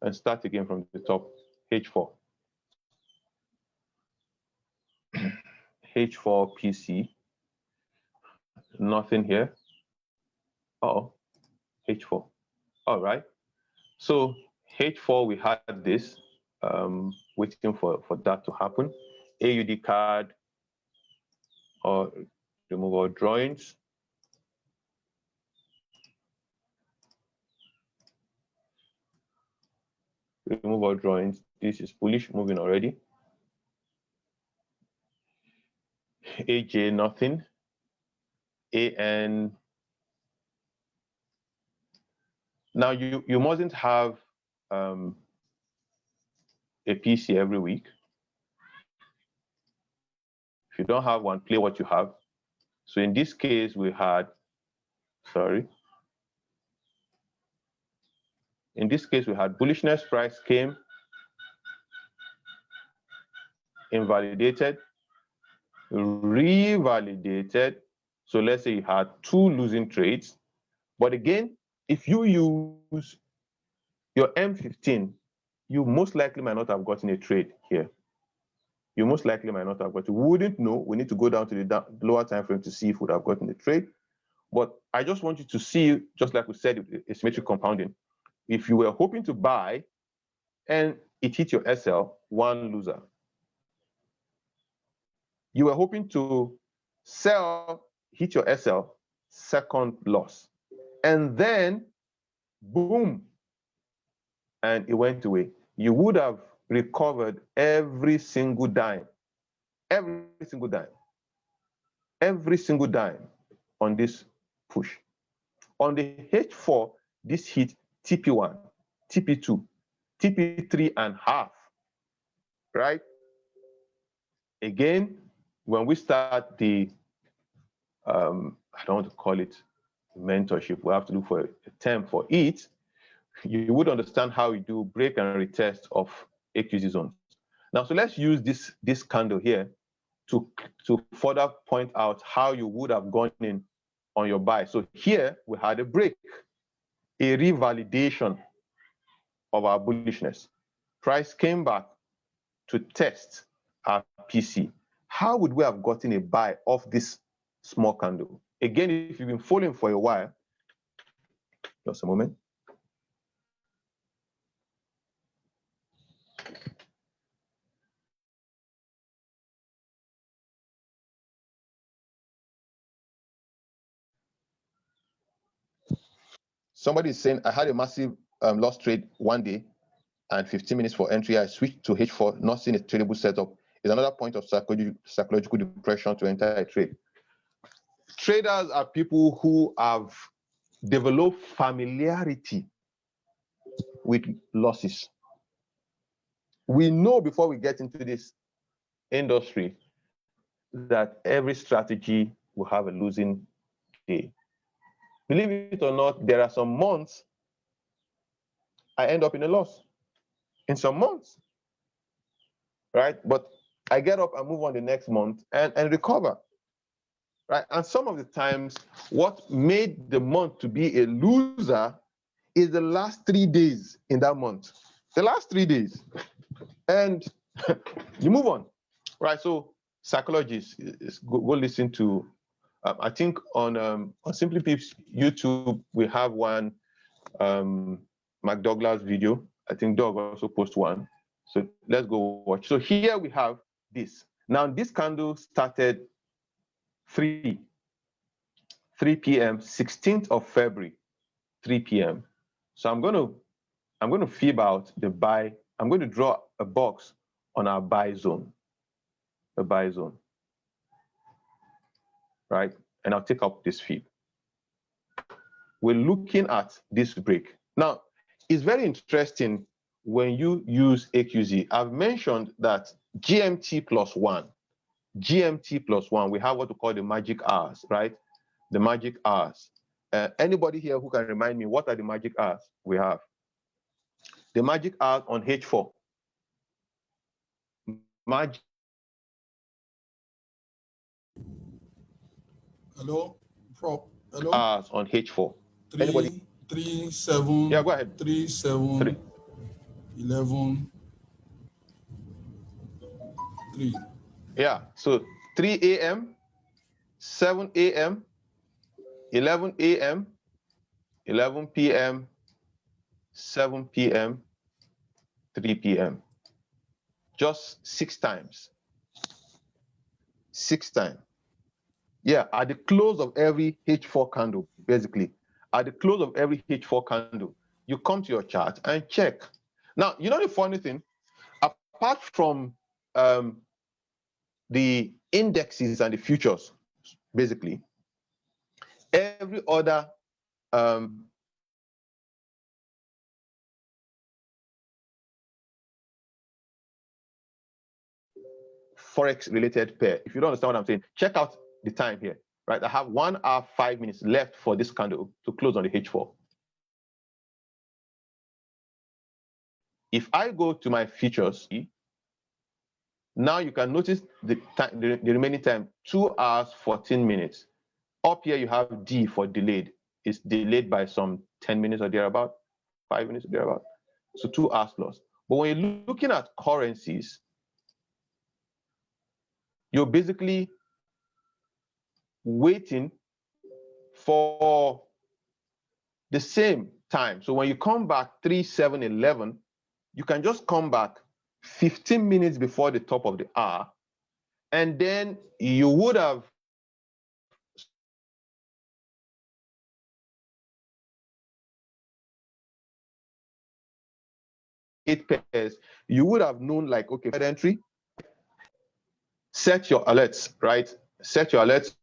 Speaker 1: And start again from the top, H4. H4 PC. Nothing here. Uh-oh, H4. All right. So H4, we had this, waiting for that to happen. AUD card, or remove our drawings. Remove our drawings. This is bullish, moving already. AJ, nothing. AN. Now you mustn't have a PC every week. If you don't have one, play what you have. So in this case, we had, sorry. In this case, we had bullishness, price came, invalidated, revalidated. So let's say you had 2 losing trades. But again, if you use your M15, you most likely might not have gotten a trade here. You most likely might not have gotten. We wouldn't know. We need to go down to the lower time frame to see if we would have gotten a trade. But I just want you to see, just like we said, asymmetric compounding. If you were hoping to buy and it hit your SL, 1 loser. You were hoping to sell, hit your SL, 2nd loss. And then, boom, and it went away. You would have recovered every single dime, every single dime on this push. On the H4, this hit TP1, TP2, TP3.5, right? Again, when we start the, I don't want to call it mentorship, we have to look for a term for it. You would understand how we do break and retest of AQZ zones. Now, so let's use this candle here to further point out how you would have gone in on your buy. So here we had a break, a revalidation of our bullishness. Price came back to test our PC. How would we have gotten a buy off this small candle? Again, if you've been following for a while, just a moment. Somebody is saying, I had a massive loss trade one day and 15 minutes for entry. I switched to H4, not seeing a tradable setup. Is another point of psychological depression to enter a trade. Traders are people who have developed familiarity with losses. We know before we get into this industry that every strategy will have a losing day. Believe it or not, there are some months I end up in a loss. In some months, right? But I get up and move on the next month and recover, right? And some of the times, what made the month to be a loser is the last 3 days in that month. The last 3 days. And you move on, right? So psychologists, go listen to, I think on Simply Pips YouTube, we have one McDouglas video. I think Doug also post one. So let's go watch. So here we have this. Now this candle started 3 3 p.m., 16th of February, 3 p.m. So I'm going to fib out the buy. I'm going to draw a box on our buy zone, the buy zone, right? And I'll take up this fib. We're looking at this break. Now, it's very interesting when you use AQZ. I've mentioned that GMT plus 1, we have what we call the magic hours, right? The magic hours. Anybody here who can remind me, what are the magic hours we have? The magic hours on H4. Magic.
Speaker 2: Hello, Prop. Hello.
Speaker 1: Hours on H4.
Speaker 2: 3,
Speaker 1: Anybody?
Speaker 2: 3, 7.
Speaker 1: Yeah, go ahead.
Speaker 2: 3, 7.
Speaker 1: 3.
Speaker 2: 11. 3.
Speaker 1: Yeah, so 3 a.m., 7 a.m., 11 a.m., 11 p.m., 7 p.m., 3 p.m. Just 6 times. 6 times. Yeah, at the close of every H4 candle, basically. At the close of every H4 candle, you come to your chart and check. Now, you know the funny thing? Apart from the indexes and the futures, basically, every other Forex related pair. If you don't understand what I'm saying, check out the time here, right? I have 1 hour, 5 minutes left for this candle to close on the H4. If I go to my futures, now you can notice the time, the remaining time, 2 hours, 14 minutes. Up here, you have D for delayed. It's delayed by some 10 minutes or thereabout, 5 minutes or thereabout. So 2 hours lost. But when you're looking at currencies, you're basically waiting for the same time. So when you come back 3, 7, 11, you can just come back 15 minutes before the top of the hour, and then you would have eight pairs, you would have known, like, okay, entry, set your alerts, right? Set your alerts.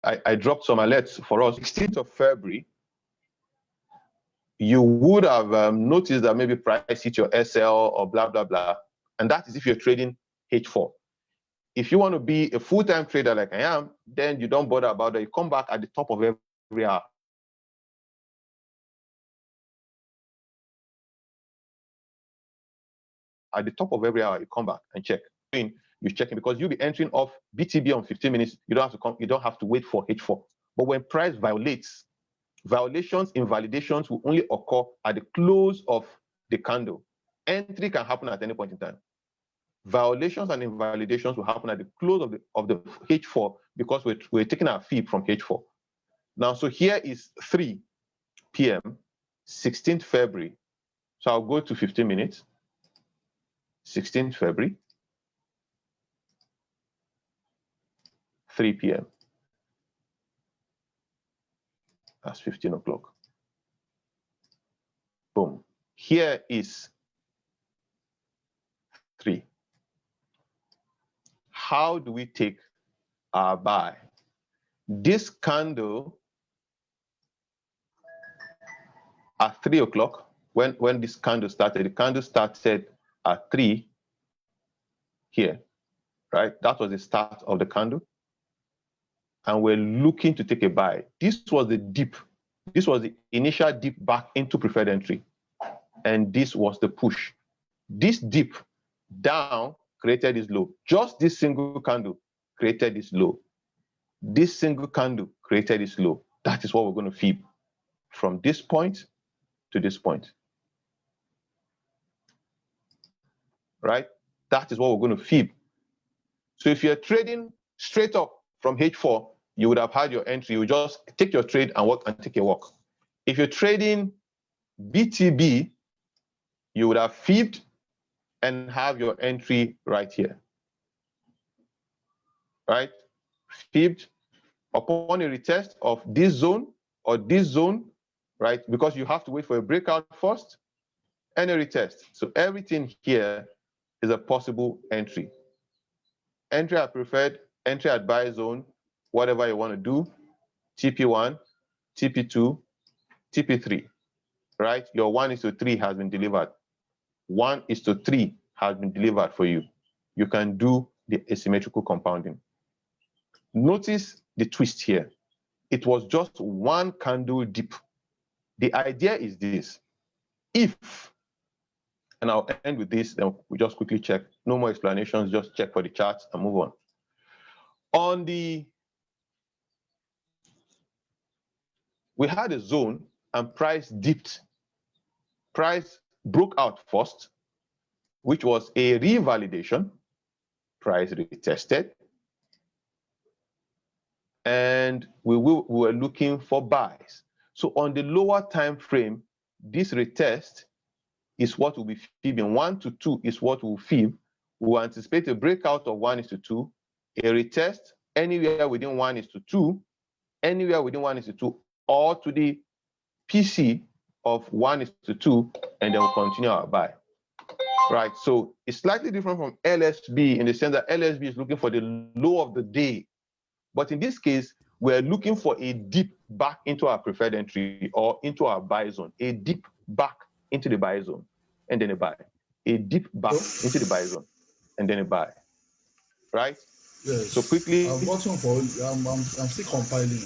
Speaker 1: I dropped some alerts for us. 16th of February, you would have noticed that maybe price hit your SL or blah, blah, blah. And that is if you're trading H4. If you want to be a full-time trader like I am, then you don't bother about that. You come back at the top of every hour. At the top of every hour, you come back and check. You're checking because you'll be entering off BTB on 15 minutes. You don't have to come. You don't have to wait for H4. But when price violates, violations, invalidations will only occur at the close of the candle. Entry can happen at any point in time. Violations and invalidations will happen at the close of the H4 because we're taking our fee from H4. Now, so here is 3 p.m., 16th February. So I'll go to 15 minutes. 16th February, 3 p.m. That's 15 o'clock. Boom. Here is 3. How do we take our buy? This candle at 3 o'clock, when this candle started, the candle started at 3 here, right? That was the start of the candle. And we're looking to take a buy. This was the dip. This was the initial dip back into preferred entry. And this was the push. This dip down created this low. Just this single candle created this low. This single candle created this low. That is what we're going to fib from this point to this point. right? That is what we're going to fib. So if you're trading straight up from H4, you would have had your entry. You just take your trade and work and take a walk. If you're trading BTB, you would have fibbed and have your entry right here, right? Fibbed upon a retest of this zone or this zone, right? Because you have to wait for a breakout first and a retest. So everything here is a possible entry. Entry at preferred, entry at buy zone, whatever you want to do, TP1, TP2, TP3, right? Your 1:3 has been delivered. 1:3 has been delivered for you. You can do the asymmetrical compounding. Notice the twist here. It was just one candle dip. The idea is this. If, and I'll end with this, then we just quickly check. No more explanations, just check for the charts and move on. We had a zone and price dipped. Price broke out first, which was a revalidation. Price retested. And we were looking for buys. So on the lower time frame, this retest is what will be fibbing. 1 to 2 is what will fib. We'll anticipate a breakout of 1:2, a retest anywhere within 1:2, anywhere within 1:2, or to the PC of 1:2, and then we'll continue our buy. Right, so it's slightly different from LSB in the sense that LSB is looking for the low of the day. But in this case, we're looking for a dip back into our preferred entry or into our buy zone, a dip back into the buy zone, and then a buy. A dip back into the buy zone, and then a buy. Right?
Speaker 2: Yes.
Speaker 1: So quickly.
Speaker 2: I'm bottom for. I'm still compiling.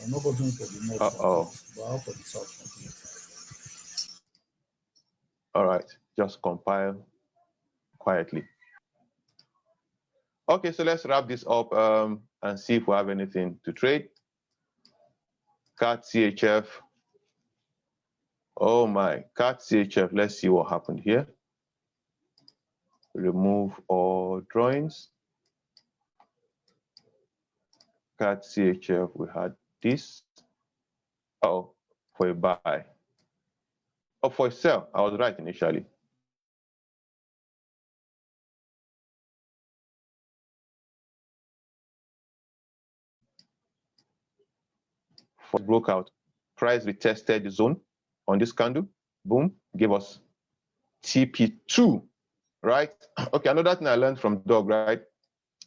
Speaker 2: I'm not bottom for the north. But out for the south complete.
Speaker 1: All right. Just compile quietly. Okay, so let's wrap this up and see if we have anything to trade. CAT CHF. Oh my, CAT CHF. Let's see what happened here. Remove all drawings. CAT CHF, we had this. Oh, for a buy. Oh, for a sell. I was right initially. For broke out, price retested the zone on this candle. Boom, gave us TP2, right? Okay, another thing I learned from Doug, right?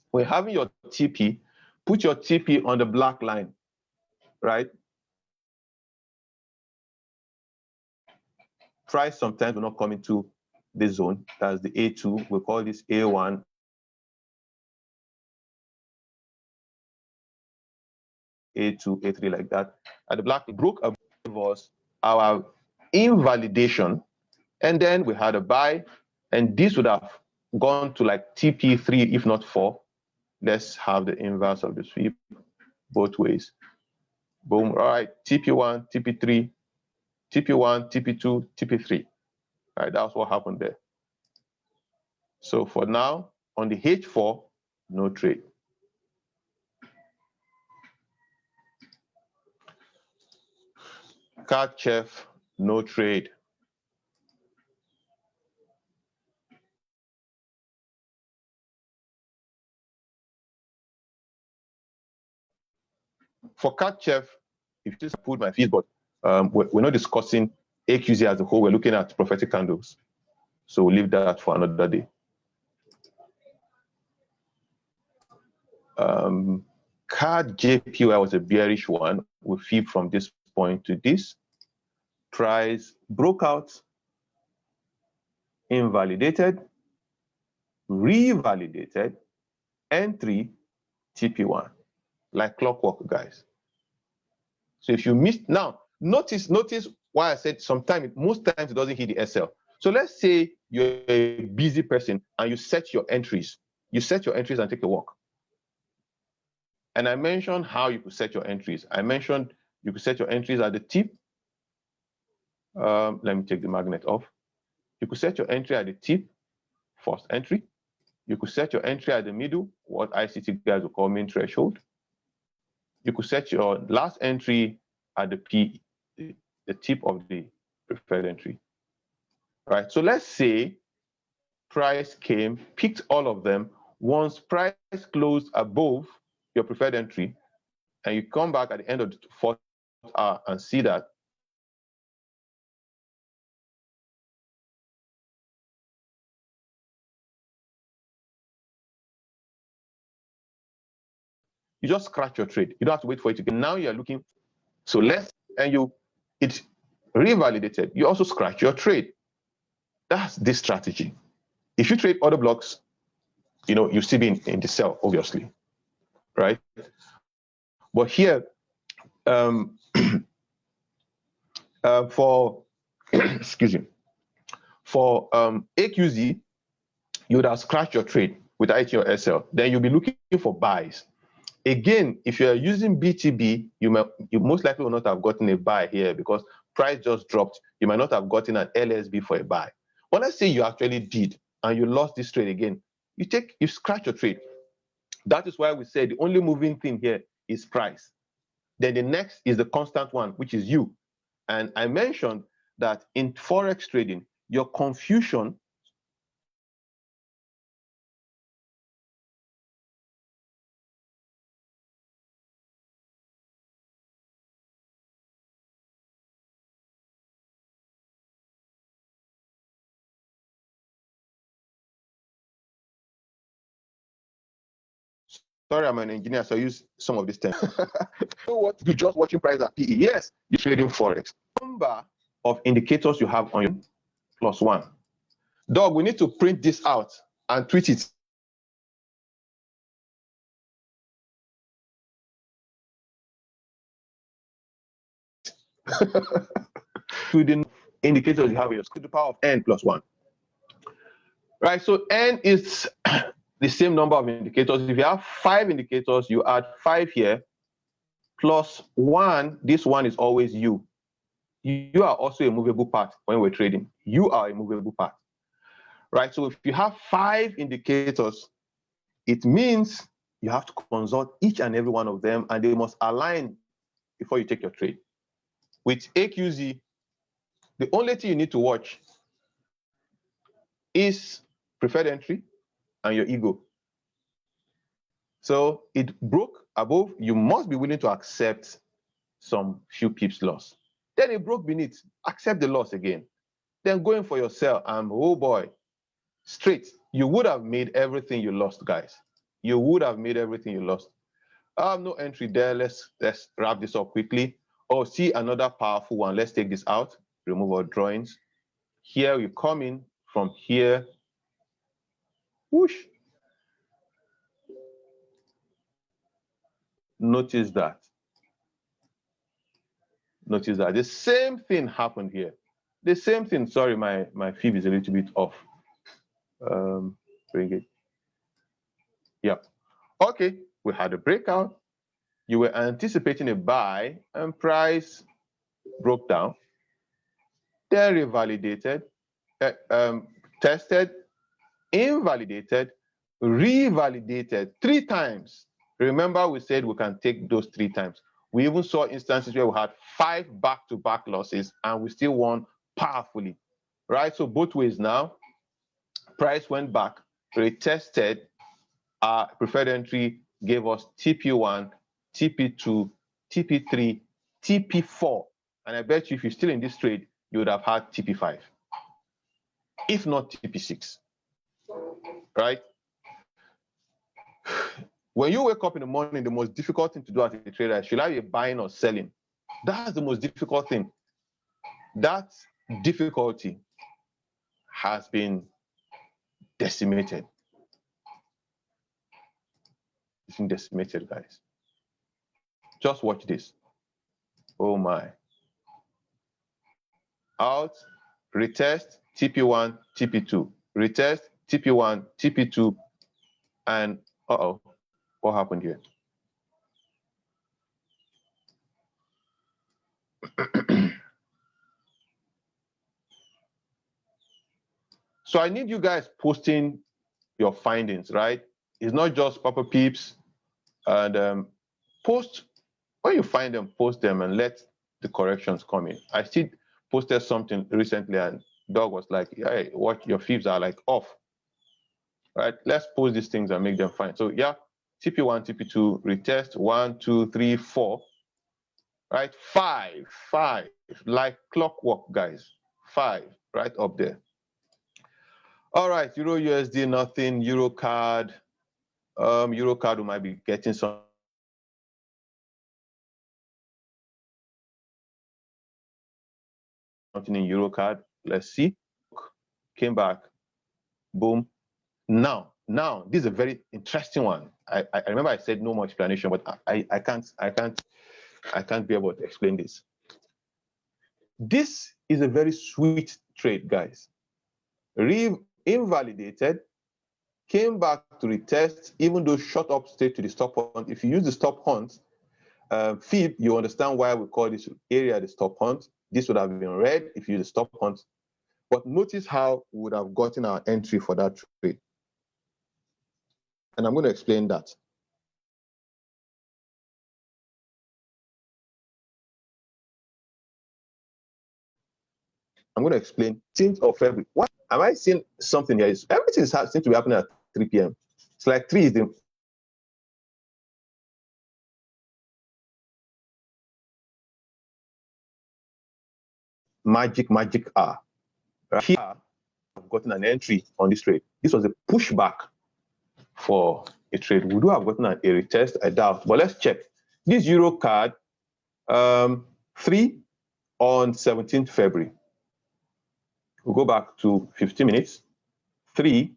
Speaker 1: When having your TP, put your TP on the black line, right? Price sometimes will not come into this zone. That's the A2. We call this A1. A2, A3 like that. At the black, it broke above us our invalidation, and then we had a buy, and this would have gone to like TP3, if not 4. Let's have the inverse of the sweep both ways. Boom. All right, TP1, TP3, TP1, TP2, TP3. All right, that's what happened there. So for now, on the H4, no trade. CAT CHF, no trade. For CAT CHF, if you just put my fees, but we're not discussing AQZ as a whole. We're looking at prophetic candles. So we'll leave that for another day. CAD JPY was a bearish one. We fib from this point to this. Price broke out, invalidated, revalidated, entry TP1, like clockwork, guys. So if you missed, now notice why I said most times it doesn't hit the SL. So let's say you're a busy person and you set your entries. You set your entries and take a walk. And I mentioned how you could set your entries. I mentioned you could set your entries at the tip. Let me take the magnet off. You could set your entry at the tip first entry. You could set your entry at the middle, what ICT guys will call mean threshold. You could set your last entry at the tip of the preferred entry. Right. So let's say price came, picked all of them. Once price closed above your preferred entry, and you come back at the end of the 4th hour and see that you just scratch your trade. You don't have to wait for it to get. Now you're looking. So it's revalidated. You also scratch your trade. That's this strategy. If you trade other blocks, you still be in the sell, obviously, right? But here, for excuse me, for AQZ, you would have scratched your trade with IT or SL. Then you'll be looking for buys. Again, if you're using BTB, you most likely will not have gotten a buy here because price just dropped. You might not have gotten an LSB for a buy. But let's say you actually did and you lost this trade again. You scratch your trade. That is why we say the only moving thing here is price. Then the next is the constant one, which is you. And I mentioned that in Forex trading, your confusion sorry, I'm an engineer, so I use some of these terms. So what? You're just watching price at PE. Yes, you're trading Forex. Number of indicators you have on you +1. Dog, we need to print this out and tweet it. To the indicators you have in your to the power of n +1. Right, so n is the same number of indicators. If you have 5 indicators, you add 5 here, +1, this one is always you. You are also a movable part when we're trading. You are a movable part. Right, so if you have 5 indicators, it means you have to consult each and every one of them, and they must align before you take your trade. With AQZ, the only thing you need to watch is preferred entry and your ego. So it broke above, you must be willing to accept some few pips loss. Then it broke beneath, accept the loss again. Then going for your sell, and oh boy, straight, you would have made everything you lost, guys. You would have made everything you lost. No entry there. Let's wrap this up quickly. Oh, see another powerful one. Let's take this out, remove our drawings. Here we come in from here. Whoosh. Notice that. Notice that. The same thing happened here. The same thing. Sorry, my fib is a little bit off. Bring it. Yep. Okay, we had a breakout. You were anticipating a buy and price broke down. Then revalidated, tested, invalidated, revalidated 3 times. Remember, we said we can take those 3 times. We even saw instances where we had 5 back-to-back losses and we still won powerfully, right? So both ways now, price went back, retested, our preferred entry gave us TP1, TP2, TP3, TP4. And I bet you if you're still in this trade, you would have had TP5, if not TP6, right? When you wake up in the morning, the most difficult thing to do as a trader is, should I be buying or selling? That's the most difficult thing. That difficulty has been decimated. It's been decimated, guys. Just watch this. Oh my. Out, retest, TP1, TP2. Retest, TP1, TP2, and uh-oh, what happened here? So I need you guys posting your findings, right? It's not just Papa Peeps. And post, when you find them, post them and let the corrections come in. I still posted something recently and Doug was like, hey, what your fibs are like off, right? Let's post these things and make them fine. So yeah, TP1, TP2, retest, 1, 2, 3, 4, right? 5, like clockwork, guys. 5, right up there. All right, Euro USD, nothing. Euro card, we might be getting something in Euro card. Let's see. Came back, boom. Now, this is a very interesting one. I remember I said no more explanation, but I can't be able to explain this. This is a very sweet trade, guys. Invalidated, came back to retest, even though shot up straight to the stop hunt. If you use the stop hunt fib, you understand why we call this area the stop hunt. This would have been red if you use the stop hunt. But notice how we would have gotten our entry for that trade. And I'm going to explain that. I'm going to explain 10th of February. What am I seeing something here? Everything seems to be happening at 3 p.m. It's like 3 is the magic hour. Right here, I've gotten an entry on this trade. This was a pushback for a trade. We do have gotten a retest, I doubt, but let's check. This Euro card, 3 on 17th February. We'll go back to 15 minutes. 3,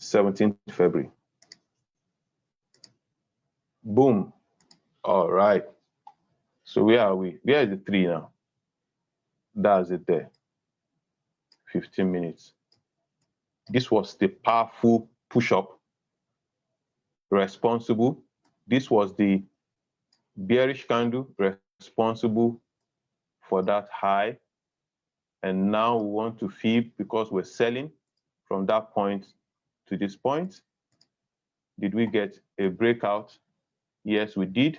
Speaker 1: 17th February. Boom. All right. So where are we? Where is the 3 now? That's it there. 15 minutes. This was the powerful push-up. Responsible. This was the bearish candle responsible for that high. And now we want to fib because we're selling from that point to this point. Did we get a breakout? Yes, we did.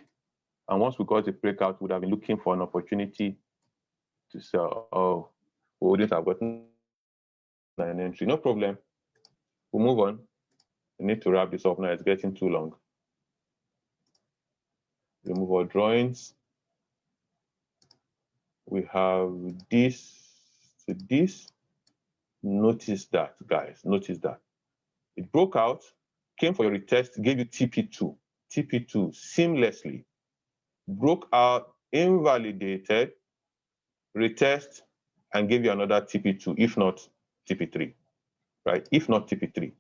Speaker 1: And once we got a breakout, we would have been looking for an opportunity to sell. Oh, we wouldn't have gotten an entry. No problem. We'll move on. We need to wrap this up now. It's getting too long. Remove our drawings. We have this to this. Notice that, guys. Notice that. It broke out, came for your retest, gave you TP2. TP2 seamlessly. Broke out, invalidated, retest, and gave you another TP2, if not TP3. Right? If not TP3.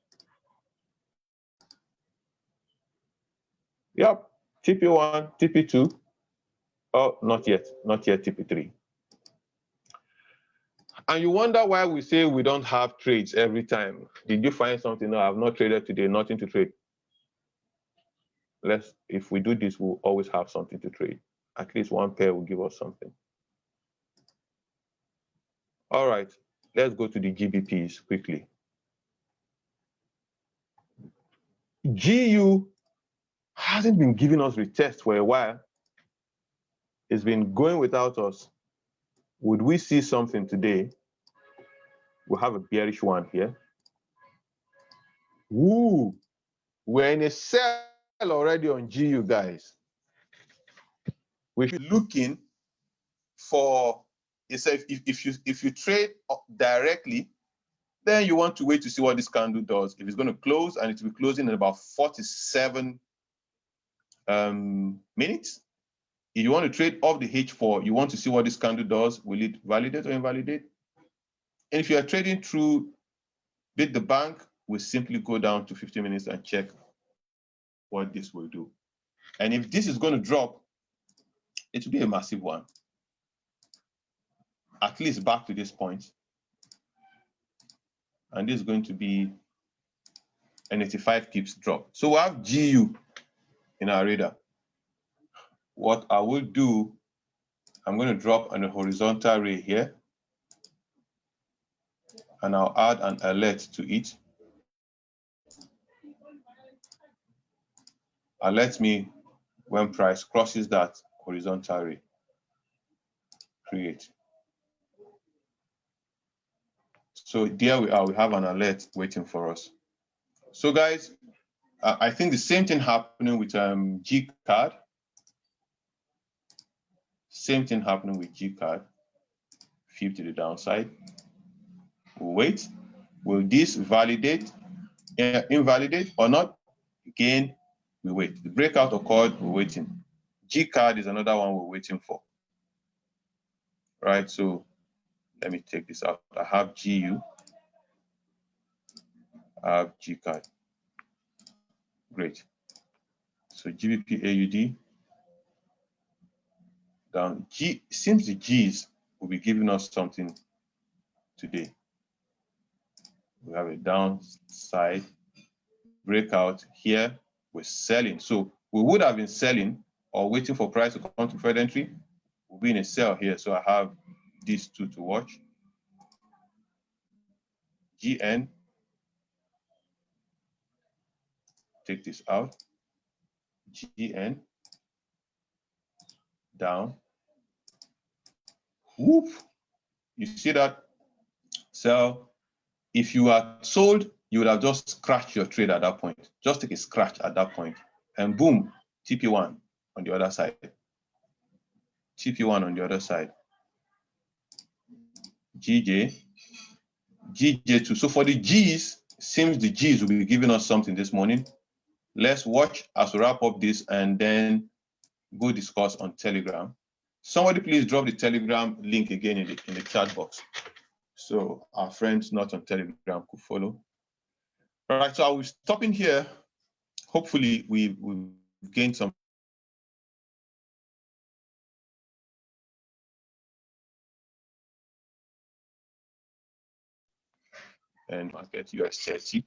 Speaker 1: Yep. TP1, TP2. Oh, not yet. Not yet TP3. And you wonder why we say we don't have trades every time. Did you find something? No, I've not traded today, nothing to trade. If we do this, we'll always have something to trade. At least one pair will give us something. All right, let's go to the GBPs quickly. GU hasn't been giving us retest for a while. It's been going without us. Would we see something today? We'll have a bearish one here. Woo! We're in a sell already on GU, guys. We should be looking for, if you trade directly, then you want to wait to see what this candle does. If it's going to close, and it will be closing in about 47 minutes. If you want to trade off the H4, you want to see what this candle does. Will it validate or invalidate? And if you are trading through Bid the Bank, we simply go down to 50 minutes and check what this will do. And if this is going to drop, it will be a massive one. At least back to this point. And this is going to be an 85 pips drop. So we have GU in our radar. What I will do, I'm going to drop on a horizontal ray here. and I'll add an alert to it. Alert me when price crosses that horizontal ray. Create. So there we are, we have an alert waiting for us. So guys, I think the same thing happening with G card. Same thing happening with G card. Fib to the downside. We'll wait. Will this validate, invalidate or not? Again, we wait. The breakout occurred, we're waiting. G card is another one we're waiting for. Right, so let me take this out. I have GU. I have G card. Great. So GBP AUD down. G seems the G's will be giving us something today. We have a downside breakout here. We're selling. So we would have been selling or waiting for price to come to preferred entry. We'll be in a sell here. So I have these two to watch. GN. Take this out. GN. Down. Whoop. You see that? So if you are sold, you would have just scratched your trade at that point. Just take a scratch at that point. And boom, TP1 on the other side. TP1 on the other side. GJ. GJ2. So for the G's, seems the G's will be giving us something this morning. Let's watch as we wrap up this and then go discuss on Telegram. Somebody please drop the Telegram link again in the chat box, so our friends not on Telegram could follow. All right, so I will stop in here. Hopefully we've gained some. And market US 30.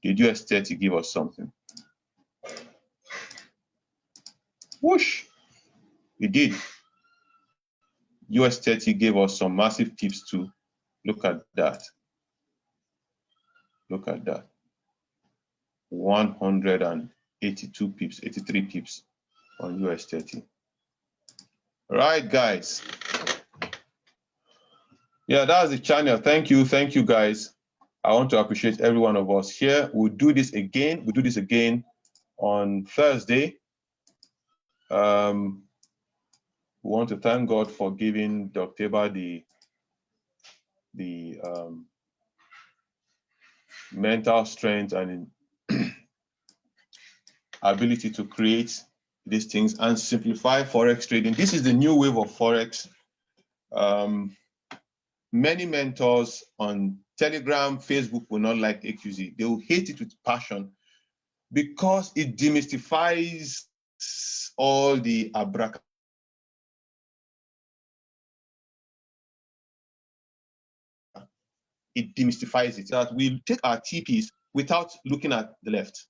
Speaker 1: Did US 30 give us something? Whoosh! It did. US 30 gave us some massive pips too. Look at that. Look at that. 182 pips, 83 pips on US 30. All right, guys. Yeah, that's the channel. Thank you guys. I want to appreciate every one of us here. We'll do this again. We'll do this again on Thursday. We want to thank God for giving Dr. Eba the mental strength and ability to create these things and simplify Forex trading. This is the new wave of Forex. Many mentors on Telegram, Facebook will not like AQZ. They will hate it with passion because it demystifies all the abracadabra. It demystifies it. That we take our TPs without looking at the left.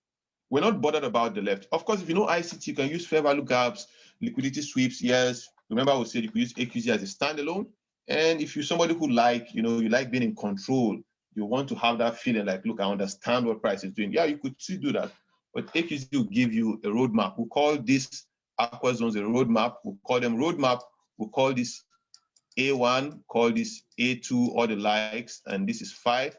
Speaker 1: We're not bothered about the left. Of course, if you know ICT, you can use fair value gaps, liquidity sweeps. Yes, remember we said you could use AQZ as a standalone. And if you're somebody who you like being in control, you want to have that feeling like, look, I understand what price is doing. Yeah, you could still do that. But AQZ will give you a roadmap. We call this aqua zones a roadmap. We'll call them roadmap. We'll call this A1, call this A2, or the likes, and this is 5.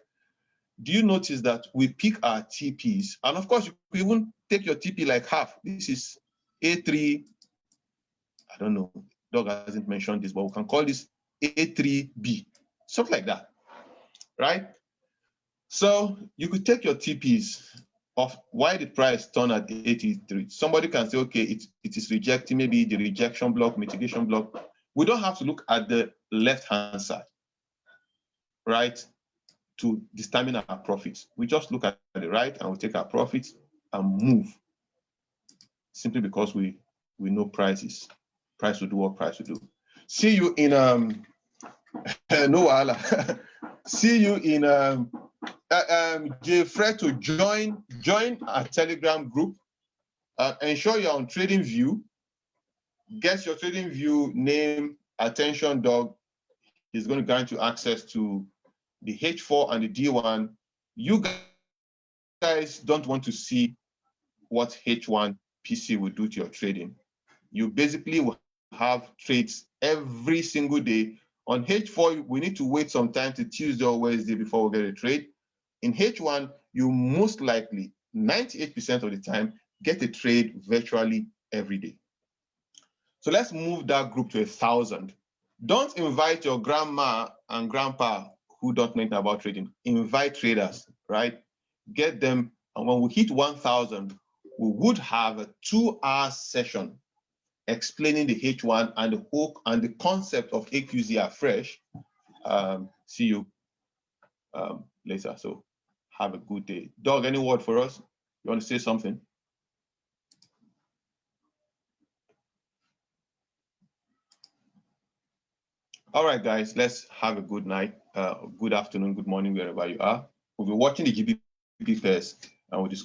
Speaker 1: Do you notice that we pick our TPs? And of course, you could even take your TP like half. This is A3. I don't know. Doug hasn't mentioned this, but we can call this A3B, something like that, right? So you could take your TPs of why the price turn at 83. Somebody can say, okay, it is rejecting, maybe the rejection block, mitigation block. We don't have to look at the left-hand side, right, to determine our profits. We just look at the right and we take our profits and move, simply because we know prices. Price will do what price will do. See you in no see you in Jeffrey to join our Telegram group. Ensure you're on TradingView. Get your TradingView name, attention dog. He's going to grant you access to the H4 and the D1, you guys don't want to see what H1 PC will do to your trading. You basically will have trades every single day. On H4, we need to wait some time to Tuesday or Wednesday before we get a trade. In H1, you most likely, 98% of the time, get a trade virtually every day. So let's move that group to 1,000. Don't invite your grandma and grandpa who don't know anything about trading. Invite traders, right? Get them, and when we hit 1,000, we would have a 2-hour session explaining the H1 and the hook and the concept of AQZ afresh. See you later. So have a good day. Doug, any word for us? You want to say something? All right, guys, let's have a good night, good afternoon, good morning, wherever you are. We'll be watching the GBP first, and we'll just